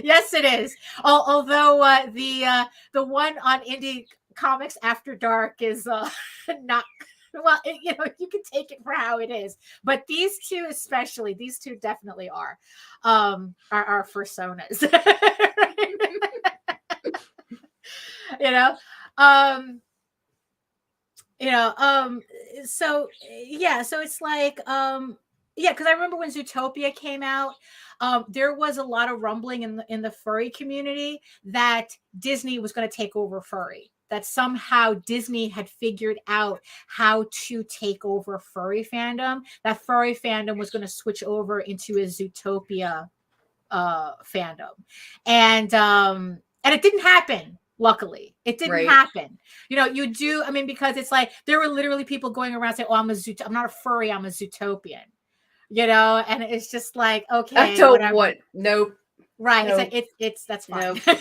Yes, it is. Although the one on Indie Comics After Dark is not, well, you can take it for how it is, but these two especially, these two definitely are personas. So yeah, so it's like because I remember when Zootopia came out, there was a lot of rumbling in the furry community that Disney was going to take over furry, that somehow Disney had figured out how to take over furry fandom, that furry fandom was going to switch over into a Zootopia fandom, and it didn't happen. Luckily, it didn't happen. I mean, because it's like there were literally people going around saying, "Oh, I'm not a furry, I'm a Zootopian," and it's just like, okay, I don't want. Nope. Right. Nope. It's that's fine. Nope.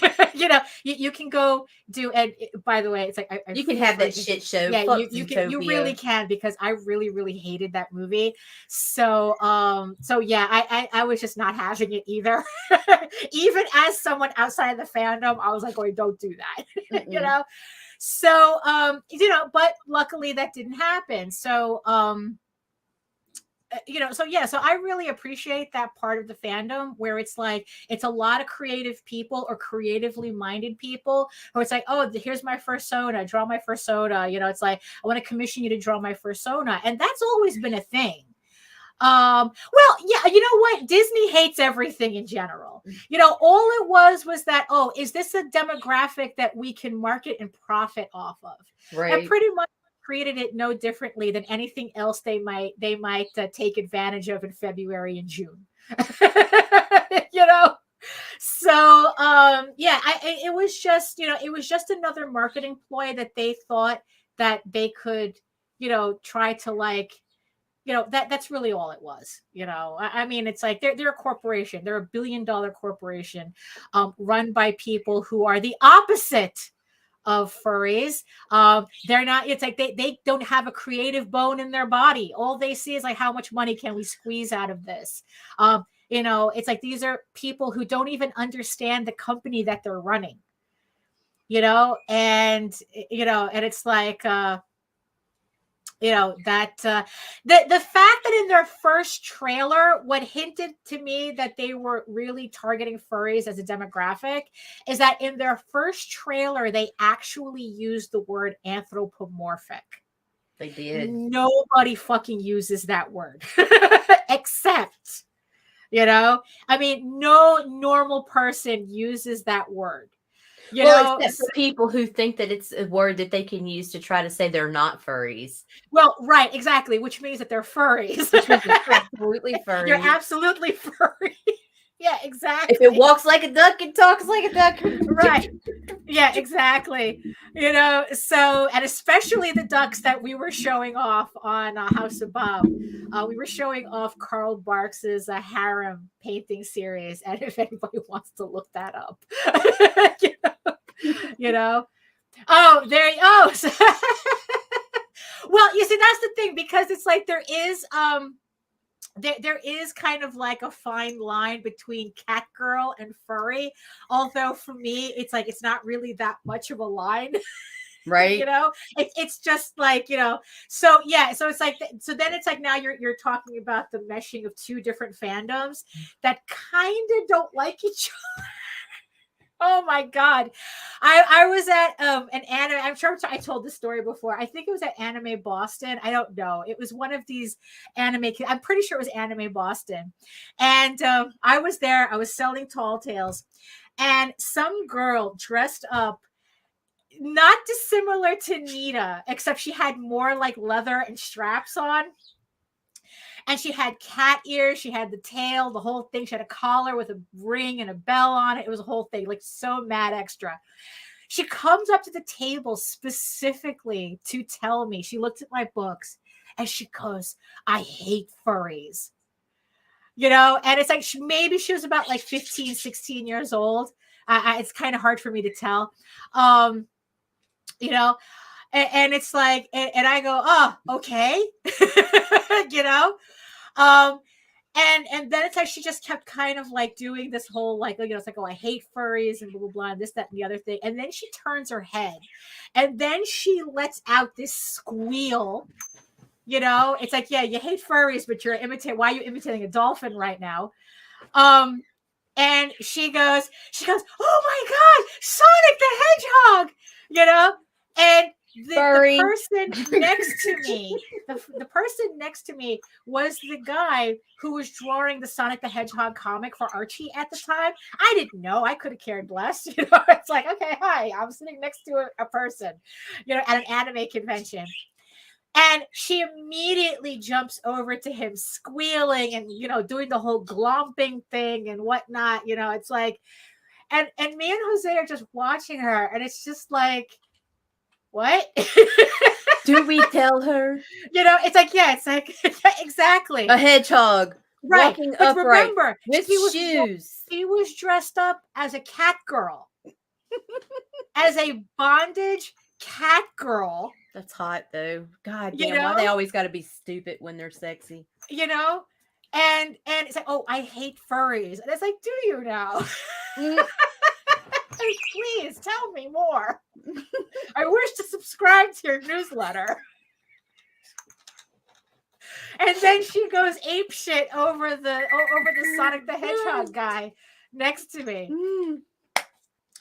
You can go do, and by the way, it's like you can have that shit show. Yeah, Fuck you really can, because I really, really hated that movie. So yeah, I was just not having it either. Even as someone outside the fandom, I was like, oh, don't do that. So but luckily that didn't happen. So so I really appreciate that part of the fandom, where it's like, it's a lot of creative people or creatively minded people who it's like, oh, here's my fursona, draw my fursona. It's like, I want to commission you to draw my fursona. And that's always been a thing. Well, yeah, you know what? Disney hates everything in general. All it was that, oh, is this a demographic that we can market and profit off of? Right. And pretty much created it no differently than anything else they might take advantage of in February and June. So yeah, it was just another marketing ploy that they thought that they could try to, like, that's really all it was. I mean, it's like they're a corporation. They're $1 billion corporation, run by people who are the opposite of furries. They're not, it's like they don't have a creative bone in their body. All they see is like, how much money can we squeeze out of this? It's like these are people who don't even understand the company that they're running, and it's like that the fact that in their first trailer, what hinted to me that they were really targeting furries as a demographic is that in their first trailer, they actually used the word anthropomorphic. They did. Nobody fucking uses that word except, I mean, no normal person uses that word. Except for people who think that it's a word that they can use to try to say they're not furries. Well, right, exactly, which means that they're furries. Which means they're absolutely furry. You're absolutely furry. Yeah, exactly. If it walks like a duck, it talks like a duck. Right. Yeah, exactly. So, and especially the ducks that we were showing off on House of Bob. We were showing off Carl Barks's harem painting series. And if anybody wants to look that up, Oh, there you go. Well, you see, that's the thing, because it's like there is kind of like a fine line between cat girl and furry. Although for me, it's like it's not really that much of a line. Right. It's just like, so yeah, so it's like, so then it's like now you're talking about the meshing of two different fandoms that kind of don't like each other. Oh my God. I was at an anime. I'm sure I told this story before. I think it was at Anime Boston. I don't know. It was one of these anime. I'm pretty sure it was Anime Boston. And I was there. I was selling Tall Tales. And some girl dressed up, not dissimilar to Nita, except she had more like leather and straps on. And she had cat ears. She had the tail, the whole thing. She had a collar with a ring and a bell on it. It was a whole thing, like so mad extra. She comes up to the table specifically to tell me. She looked at my books and she goes, I hate furries. And it's like maybe she was about like 15, 16 years old. It's kind of hard for me to tell. And it's like, and I go, oh, okay. And then it's like she just kept kind of like doing this whole like, it's like, oh, I hate furries and blah, blah, blah, and this, that, and the other thing. And then she turns her head and then she lets out this squeal. It's like, yeah, you hate furries, but why are you imitating a dolphin right now? And she goes, oh my God, Sonic the Hedgehog, and the person next to me, the person next to me was the guy who was drawing the Sonic the Hedgehog comic for Archie at the time. I didn't know. I could have cared less. It's like, okay, hi, I'm sitting next to a person, at an anime convention. And she immediately jumps over to him squealing and, doing the whole glomping thing and whatnot. It's like, and me and Jose are just watching her and it's just like, what? Do we tell her? It's like, yeah, it's like, exactly. A hedgehog. Right. Walking but upright remember, with shoes. He was dressed up as a cat girl. As a bondage cat girl. That's hot though. God damn, why they always got to be stupid when they're sexy? And it's like, oh, I hate furries. And it's like, do you now? Please tell me more. I wish to subscribe to your newsletter. And then she goes ape shit over the Sonic the Hedgehog guy next to me.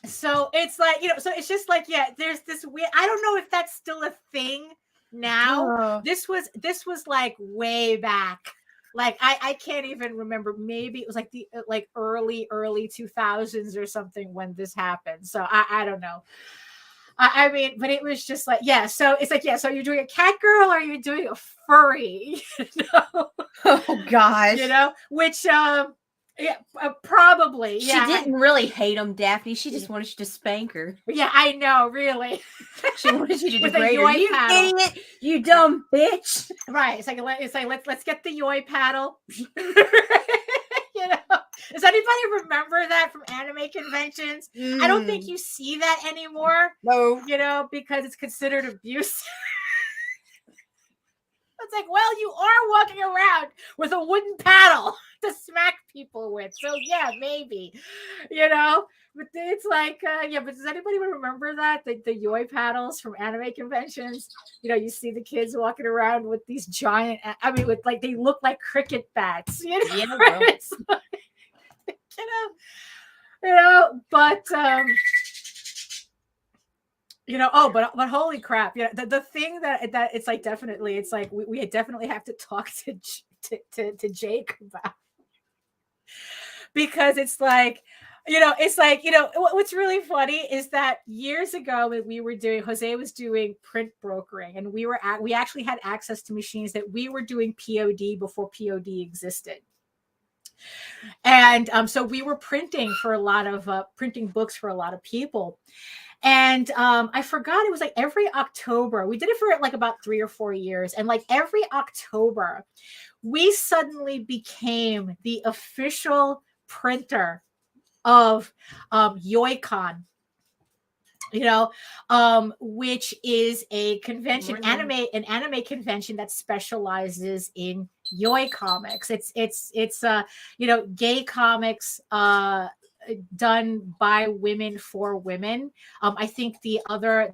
So it's like, so it's just like, yeah, there's this weird, I don't know if that's still a thing now. This was like way back. Like I can't even remember. Maybe it was like the early 2000s or something when this happened. So I don't know. I mean, but it was just like, yeah. So it's like, yeah. So you're doing a cat girl or you're doing a furry? Oh gosh. Which Yeah, probably. She Yeah, didn't really hate him, Daphne. She just wanted you to spank her. yeah, I know, really. She wanted you to With a degrade her. yoi You paddle. idiot! You dumb bitch! Right. It's like let's get the yoi paddle. You know, does anybody remember that from anime conventions? I don't think you see that anymore. No. You know, because it's considered abuse. It's like, well, you are walking around with a wooden paddle to smack people with. So yeah, maybe, you know, but it's like, yeah, but does anybody remember that? The yoi paddles from anime conventions? You know, you see the kids walking around with these giant, I mean, with like, they look like cricket bats, you know? Yeah, well. It's like, you know, but, you know, oh, but holy crap! Yeah, the thing that it's like definitely, it's like we definitely have to talk to Jake about, because it's like, you know, what's really funny is that years ago when we were doing, Jose was doing print brokering, and we actually had access to machines that we were doing POD before POD existed. And so we were printing for a lot of printing books for a lot of people. And I forgot, it was like every October, we did it for like about 3 or 4 years. And like every October, we suddenly became the official printer of YoiCon, you know, which is a convention, an anime convention that specializes in yoi comics. It's you know, gay comics done by women for women. I think the other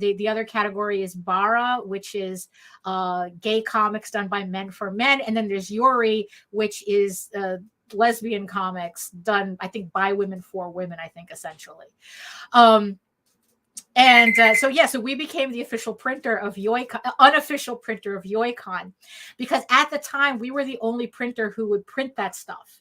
category is bara, which is gay comics done by men for men, and then there's yuri, which is lesbian comics done, I think, by women for women, I think, essentially. And so we became the official printer of unofficial printer of YoiCon, because at the time we were the only printer who would print that stuff.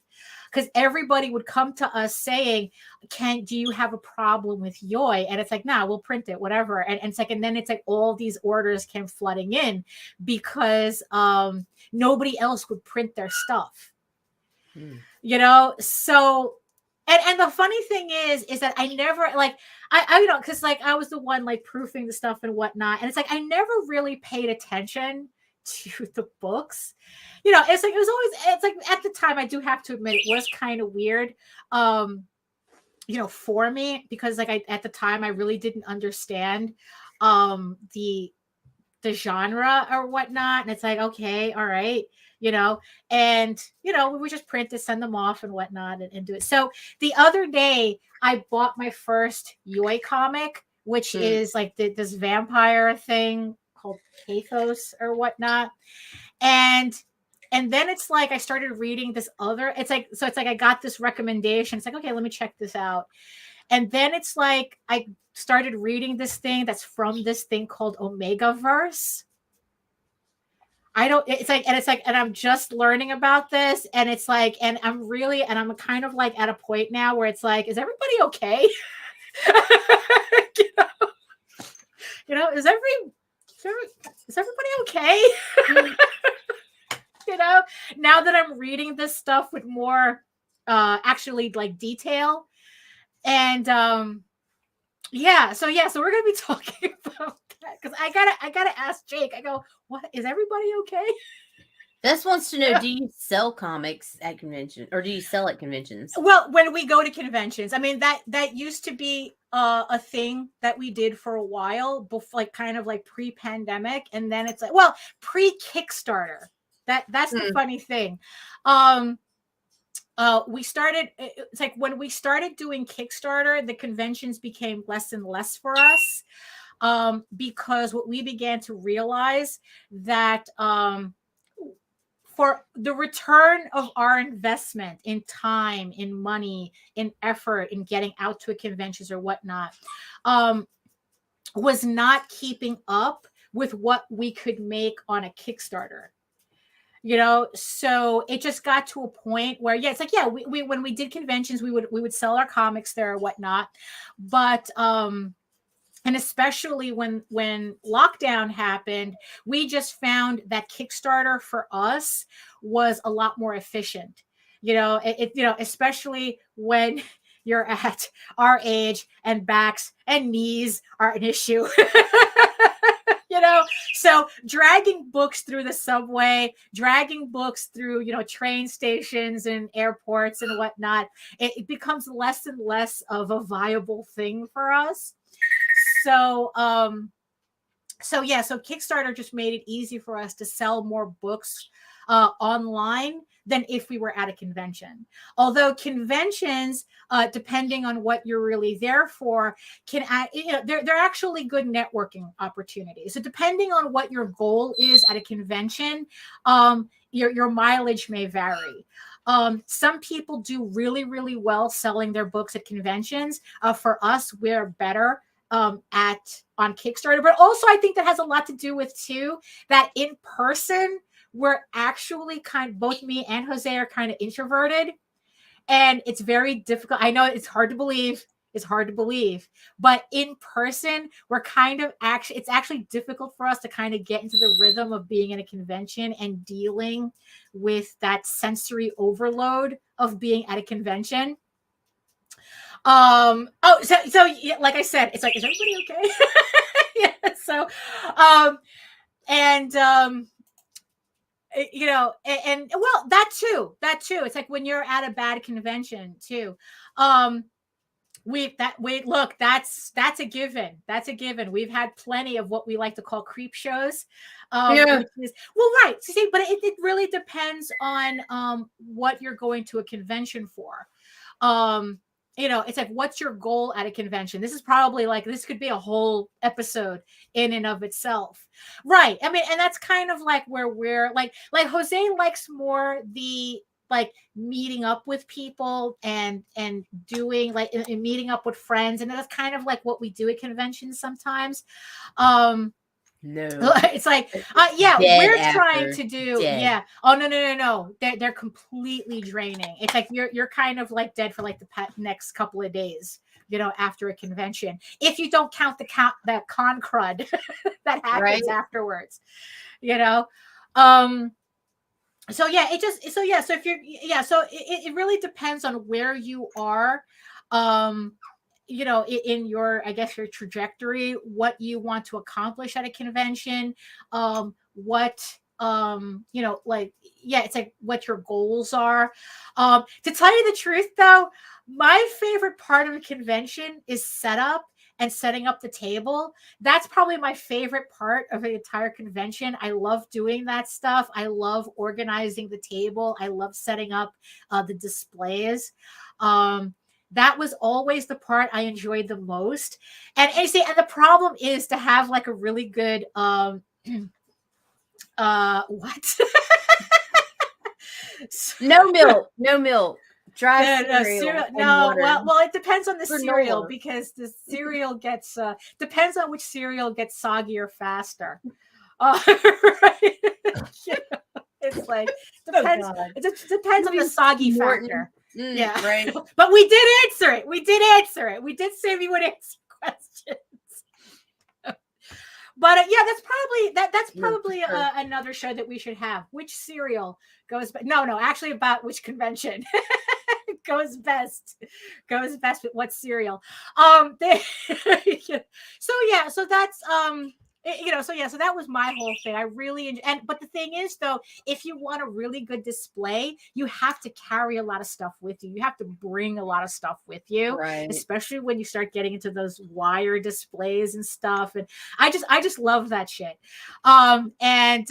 Because everybody would come to us saying, do you have a problem with yoi? And it's like, nah, we'll print it, whatever. And it's like, and then it's like all these orders came flooding in because nobody else would print their stuff. You know, so and the funny thing is that I never, like, I you know, because like I was the one like proofing the stuff and whatnot, and it's like I never really paid attention to the books. You know, it's like it was always, it's like at the time, I do have to admit, it was kind of weird, you know, for me, because like at the time I really didn't understand the genre or whatnot, and it's like, okay, all right, you know, and you know, we would just print it, send them off and whatnot, and do it. So the other day I bought my first yoi comic, which is like this vampire thing called Pathos or whatnot, and then it's like I started reading this other, it's like I got this recommendation, it's like, okay, let me check this out. And then it's like I started reading this thing that's from this thing called Omega Verse. And I'm just learning about this, and it's like, and I'm kind of like at a point now where it's like, is everybody okay? you know, is everybody okay? You know, now that I'm reading this stuff with more actually like detail. And so we're gonna be talking about that, because I gotta ask Jake. I go, what, is everybody okay? This wants to know, do you sell comics at conventions, or do you sell at conventions? Well, when we go to conventions, I mean, that used to be a thing that we did for a while, before, like kind of like pre-pandemic, and then it's like, well, pre-Kickstarter. That's the funny thing. We started, it's like when we started doing Kickstarter, the conventions became less and less for us, because what we began to realize that for the return of our investment in time, in money, in effort, in getting out to conventions or whatnot, was not keeping up with what we could make on a Kickstarter. You know, so it just got to a point where, yeah, it's like, yeah, we when we did conventions, we would sell our comics there or whatnot, but and especially when lockdown happened, we just found that Kickstarter for us was a lot more efficient, especially when you're at our age and backs and knees are an issue. So dragging books through the subway, dragging books through, train stations and airports and whatnot, it becomes less and less of a viable thing for us. So, so Kickstarter just made it easy for us to sell more books online than if we were at a convention. Although conventions, depending on what you're really there for, they're actually good networking opportunities. So depending on what your goal is at a convention, your mileage may vary. Some people do really, really well selling their books at conventions. For us, we're better on Kickstarter, but also I think that has a lot to do with too that in person we're actually both me and Jose are kind of introverted, and it's very difficult. I know it's hard to believe, but in person we're it's actually difficult for us to kind of get into the rhythm of being in a convention and dealing with that sensory overload of being at a convention. So like I said, it's like, is everybody okay? Yeah. So, and well, that too. It's like when you're at a bad convention too. That's a given. We've had plenty of what we like to call creep shows. Which is, well, right. See, but it really depends on what you're going to a convention for. It's like, what's your goal at a convention? This is probably this could be a whole episode in and of itself. Right. I mean, and that's kind of like where we're like Jose likes more the meeting up with people and doing and meeting up with friends. And that's kind of like what we do at conventions sometimes. No, it's like, we're trying to do, dead. Oh, no. They're completely draining. It's like you're kind of dead for the next couple of days, after a convention, if you don't count that con crud that happens afterwards, So if you're, so it really depends on where you are, in your, I guess, your trajectory, what you want to accomplish at a convention, it's like what your goals are. To tell you the truth though, my favorite part of a convention is setup and setting up the table. That's probably my favorite part of the entire convention. I love doing that stuff. I love organizing the table. I love setting up the displays. That was always the part I enjoyed the most. And the problem is to have a really good what? No milk. Dry cereal. No, well, it depends on the cereal, because the cereal gets depends on which cereal gets soggier faster. Right. It's like depends. It just depends on the soggy factor. Yeah, right. But we did answer it. We did say we would answer questions. But that's probably another show that we should have. Which cereal goes? No, actually about which convention goes best with what cereal. So that's so that was my whole thing. I really but the thing is though, if you want a really good display, you have to carry a lot of stuff with you. You have to bring a lot of stuff with you, right? Especially when you start getting into those wire displays and stuff. And I just love that shit. But then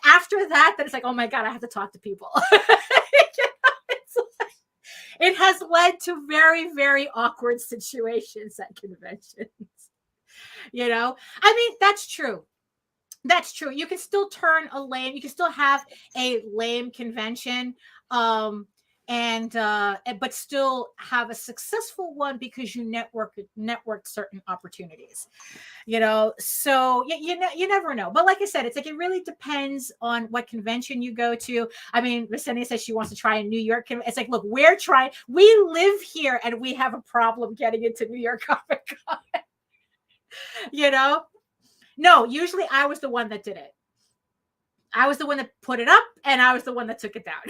after that, then it's like, oh my God, I have to talk to people. It has led to very, very awkward situations at conventions. I mean, that's true. You can still you can still have a lame convention, but still have a successful one because you networked certain opportunities, so you never know. But like I said, it's like, it really depends on what convention you go to. I mean, Vicenia says she wants to try a New York. It's like, look, we live here and we have a problem getting into New York Comic Con. No, usually I was the one that did it. I was the one that put it up, and I was the one that took it down.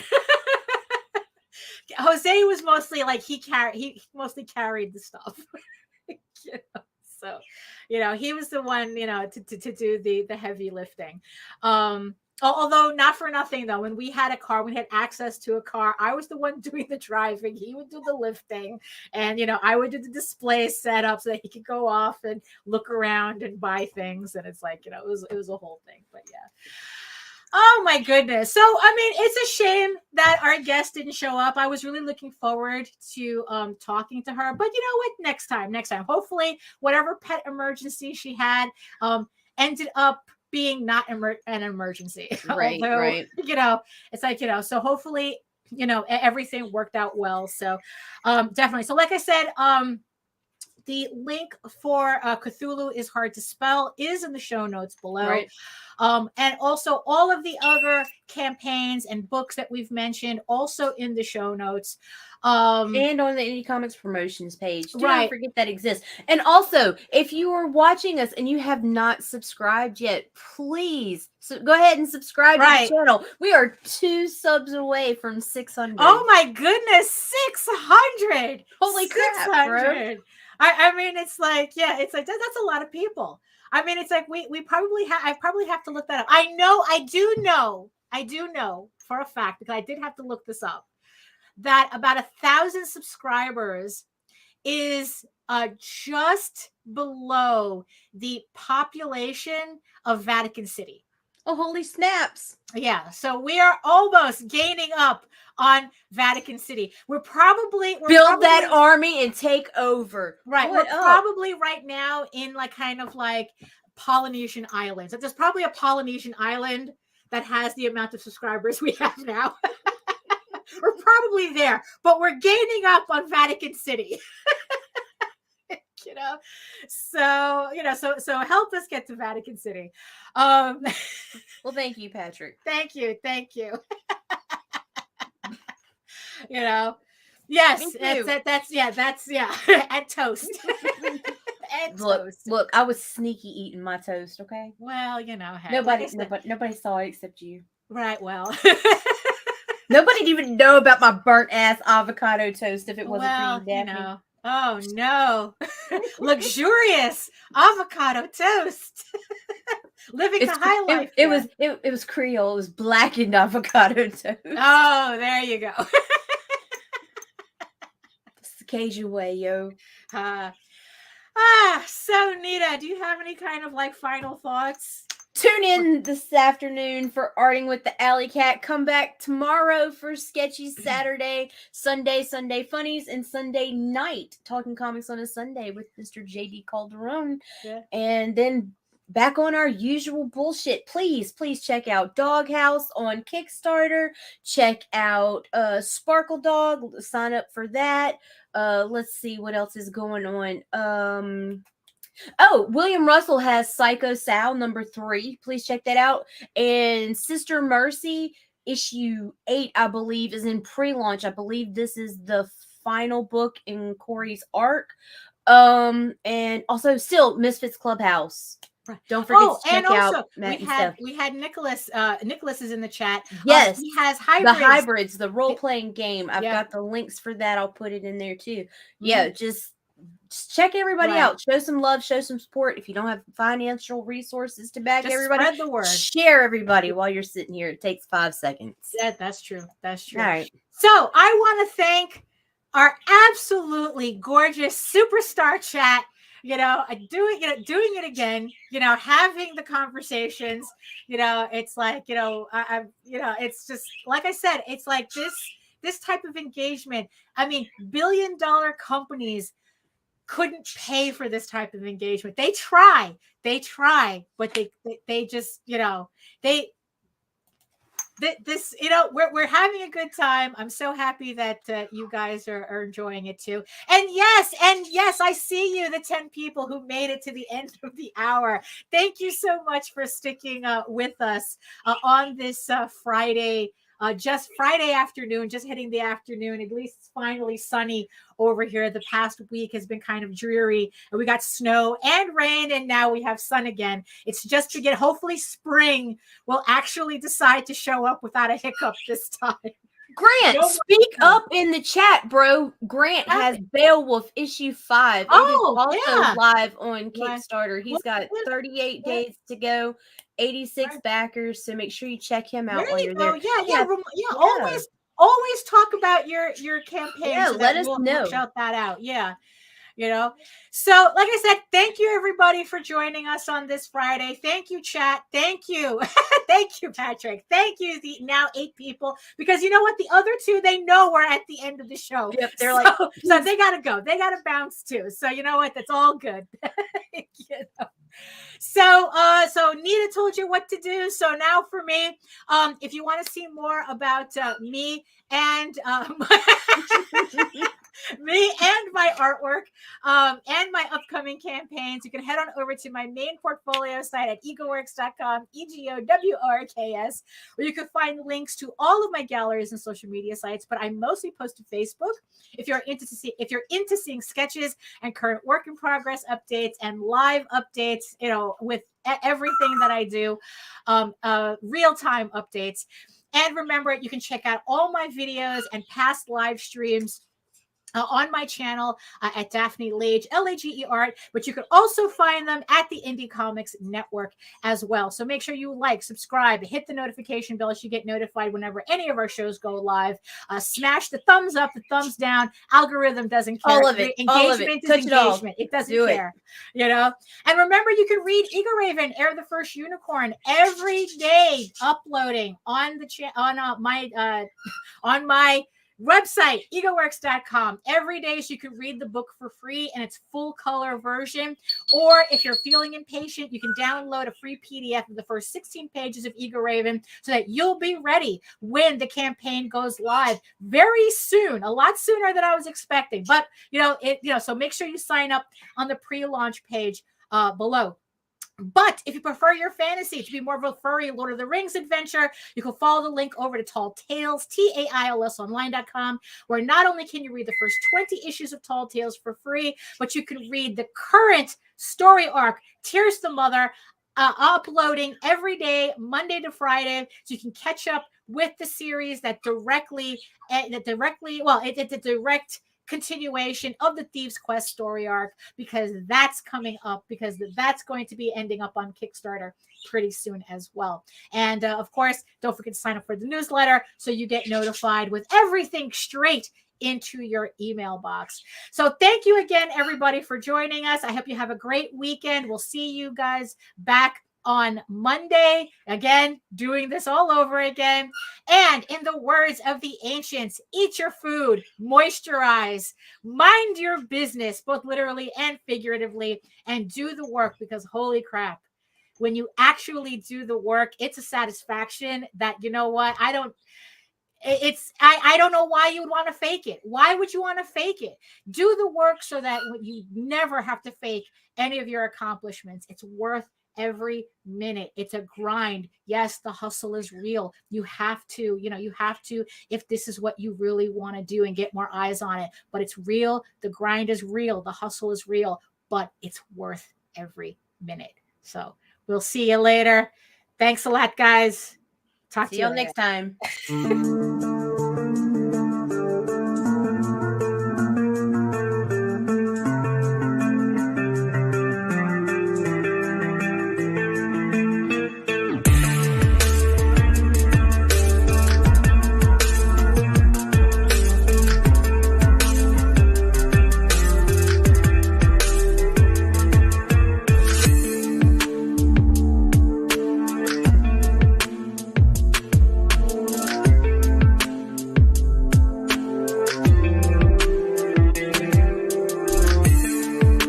Jose was mostly like he mostly carried the stuff. So, he was the one, to do the heavy lifting. Although not for nothing though, when we had a car, we had access to a car, I was the one doing the driving. He would do the lifting, and I would do the display setup so that he could go off and look around and buy things. And it's like, it was a whole thing. But yeah. Oh my goodness. So, I mean, it's a shame that our guest didn't show up. I was really looking forward to talking to her. But you know what? Next time. Hopefully, whatever pet emergency she had ended up being not an emergency. Right, Although, right. It's like, so hopefully, everything worked out well. So definitely. So like I said, the link for Cthulhu is Hard to Spell is in the show notes below. Right. And also all of the other campaigns and books that we've mentioned also in the show notes. And on the Indie Comics promotions page. Do Right. not forget that exists. And also, if you are watching us and you have not subscribed yet, please go ahead and subscribe to the channel. We are 2 subs away from 600. Oh my goodness, 600! Holy crap, bro. I mean, it's like, yeah, it's like that's a lot of people. I mean, it's like I probably have to look that up. I do know for a fact, because I did have to look this up, that about 1,000 subscribers is just below the population of Vatican City. Oh, holy snaps. Yeah, so we are almost gaining up on Vatican City. We're probably build that army and take over. Right. We're probably right now in like kind of like Polynesian islands. So there's probably a Polynesian island that has the amount of subscribers we have now. We're probably there, but we're gaining up on Vatican City. So help us get to Vatican City. Well, thank you, Patrick. Thank you. Yes, that's and toast. And toast. Look, I was sneaky eating my toast, okay? Well, hey, nobody saw it except you. Right, well. Nobody'd even know about my burnt ass avocado toast if it wasn't for you, Daphne. Oh no. Luxurious avocado toast. Living the high life. It was Creole. It was blackened avocado toast. Oh, there you go. It's the Cajun way, yo. So Nita, do you have any kind of like final thoughts? Tune in this afternoon for Arting with the Alley Cat. Come back tomorrow for Sketchy Saturday, Sunday Funnies, and Sunday night Talking Comics on a Sunday with Mr. J.D. Calderon. Yeah. And then back on our usual bullshit. Please check out Doghouse on Kickstarter. Check out Sparkle Dog. Sign up for that. Let's see what else is going on. William Russell has Psycho Sal #3. Please check that out. And Sister Mercy issue 8, I believe, is in pre-launch. I believe this is the final book in Corey's arc. And also still Misfits Clubhouse. Right. Don't forget to check out Matt we had Nicholas. Nicholas is in the chat. Yes, he has Hybrids. the role-playing game. I've got the links for that. I'll put it in there too. Yeah, just check everybody out. Show some love, show some support. If you don't have financial resources to back everybody, spread the word. Share everybody while you're sitting here. It takes 5 seconds. That's true. All right. So I want to thank our absolutely gorgeous superstar chat. Doing it again. Having the conversations. It's like it's just like I said. It's like this type of engagement. I mean, billion-dollar companies couldn't pay for this type of engagement. They try, but they just, we're having a good time. I'm so happy that you guys are enjoying it too. And yes, I see you, the 10 people who made it to the end of the hour. Thank you so much for sticking with us on this Friday just Friday afternoon, just hitting the afternoon. At least it's finally sunny over here. The past week has been kind of dreary, and we got snow and rain, and now we have sun again. It's just to get, hopefully spring will actually decide to show up without a hiccup this time. Grant, speak up in the chat, bro. Grant has Beowulf issue 5. It is also live on Kickstarter. He's got 38 days to go, 86 backers. So make sure you check him out while you're there. Yeah. Always talk about your campaign. Yeah, so let us we'll know. Shout that out. Yeah. So like I said, thank you everybody for joining us on this Friday. Thank you, chat. Thank you. Thank you, Patrick. Thank you, the now 8 people, because you know what? The other 2, they know we're at the end of the show. Yep, they're so they got to go. They got to bounce too. So you know what? That's all good. So Nita told you what to do. So now for me, if you want to see more about me and me and my artwork and my upcoming campaigns, you can head on over to my main portfolio site at egoworks.com, EGOWORKS, where you can find links to all of my galleries and social media sites, but I mostly post to Facebook. If you're into seeing sketches and current work in progress updates and live updates, with everything that I do, real-time updates. And remember, you can check out all my videos and past live streams on my channel at Daphne Lage, Lage art, but you can also find them at the Indie Comics Network as well. So make sure you like, subscribe, hit the notification bell so you get notified whenever any of our shows go live. Smash the thumbs up, the thumbs down. Algorithm doesn't care. All of it. Engagement is engagement. It doesn't care. And remember, you can read Eagle Raven, Air the First Unicorn, every day, uploading on the on my website, egoworks.com, every day, so you can read the book for free in its full color version. Or if you're feeling impatient, you can download a free PDF of the first 16 pages of Eagle Raven so that you'll be ready when the campaign goes live very soon, a lot sooner than I was expecting. But so make sure you sign up on the pre-launch page below. But if you prefer your fantasy to be more of a furry Lord of the Rings adventure, you can follow the link over to Tall Tales, TAILSonline.com, where not only can you read the first 20 issues of Tall Tales for free, but you can read the current story arc, Tears the Mother, uploading every day, Monday to Friday, so you can catch up with the series it's a direct continuation of the Thieves Quest story arc, because that's coming up, because that's going to be ending up on Kickstarter pretty soon as well. And of course, don't forget to sign up for the newsletter so you get notified with everything straight into your email box. So thank you again, everybody, for joining us. I hope you have a great weekend. We'll see you guys back on Monday, again, doing this all over again. And in the words of the ancients, eat your food, moisturize, mind your business, both literally and figuratively, and do the work, because holy crap, when you actually do the work, it's a satisfaction that, you know what, I don't know why you would want to fake it. Why would you want to fake it? Do the work so that you never have to fake any of your accomplishments. It's worth every minute. It's a grind. Yes, the hustle is real. You have to, if this is what you really want to do and get more eyes on it, but it's real. The grind is real. The hustle is real, but it's worth every minute. So we'll see you later. Thanks a lot, guys. Talk to you next time.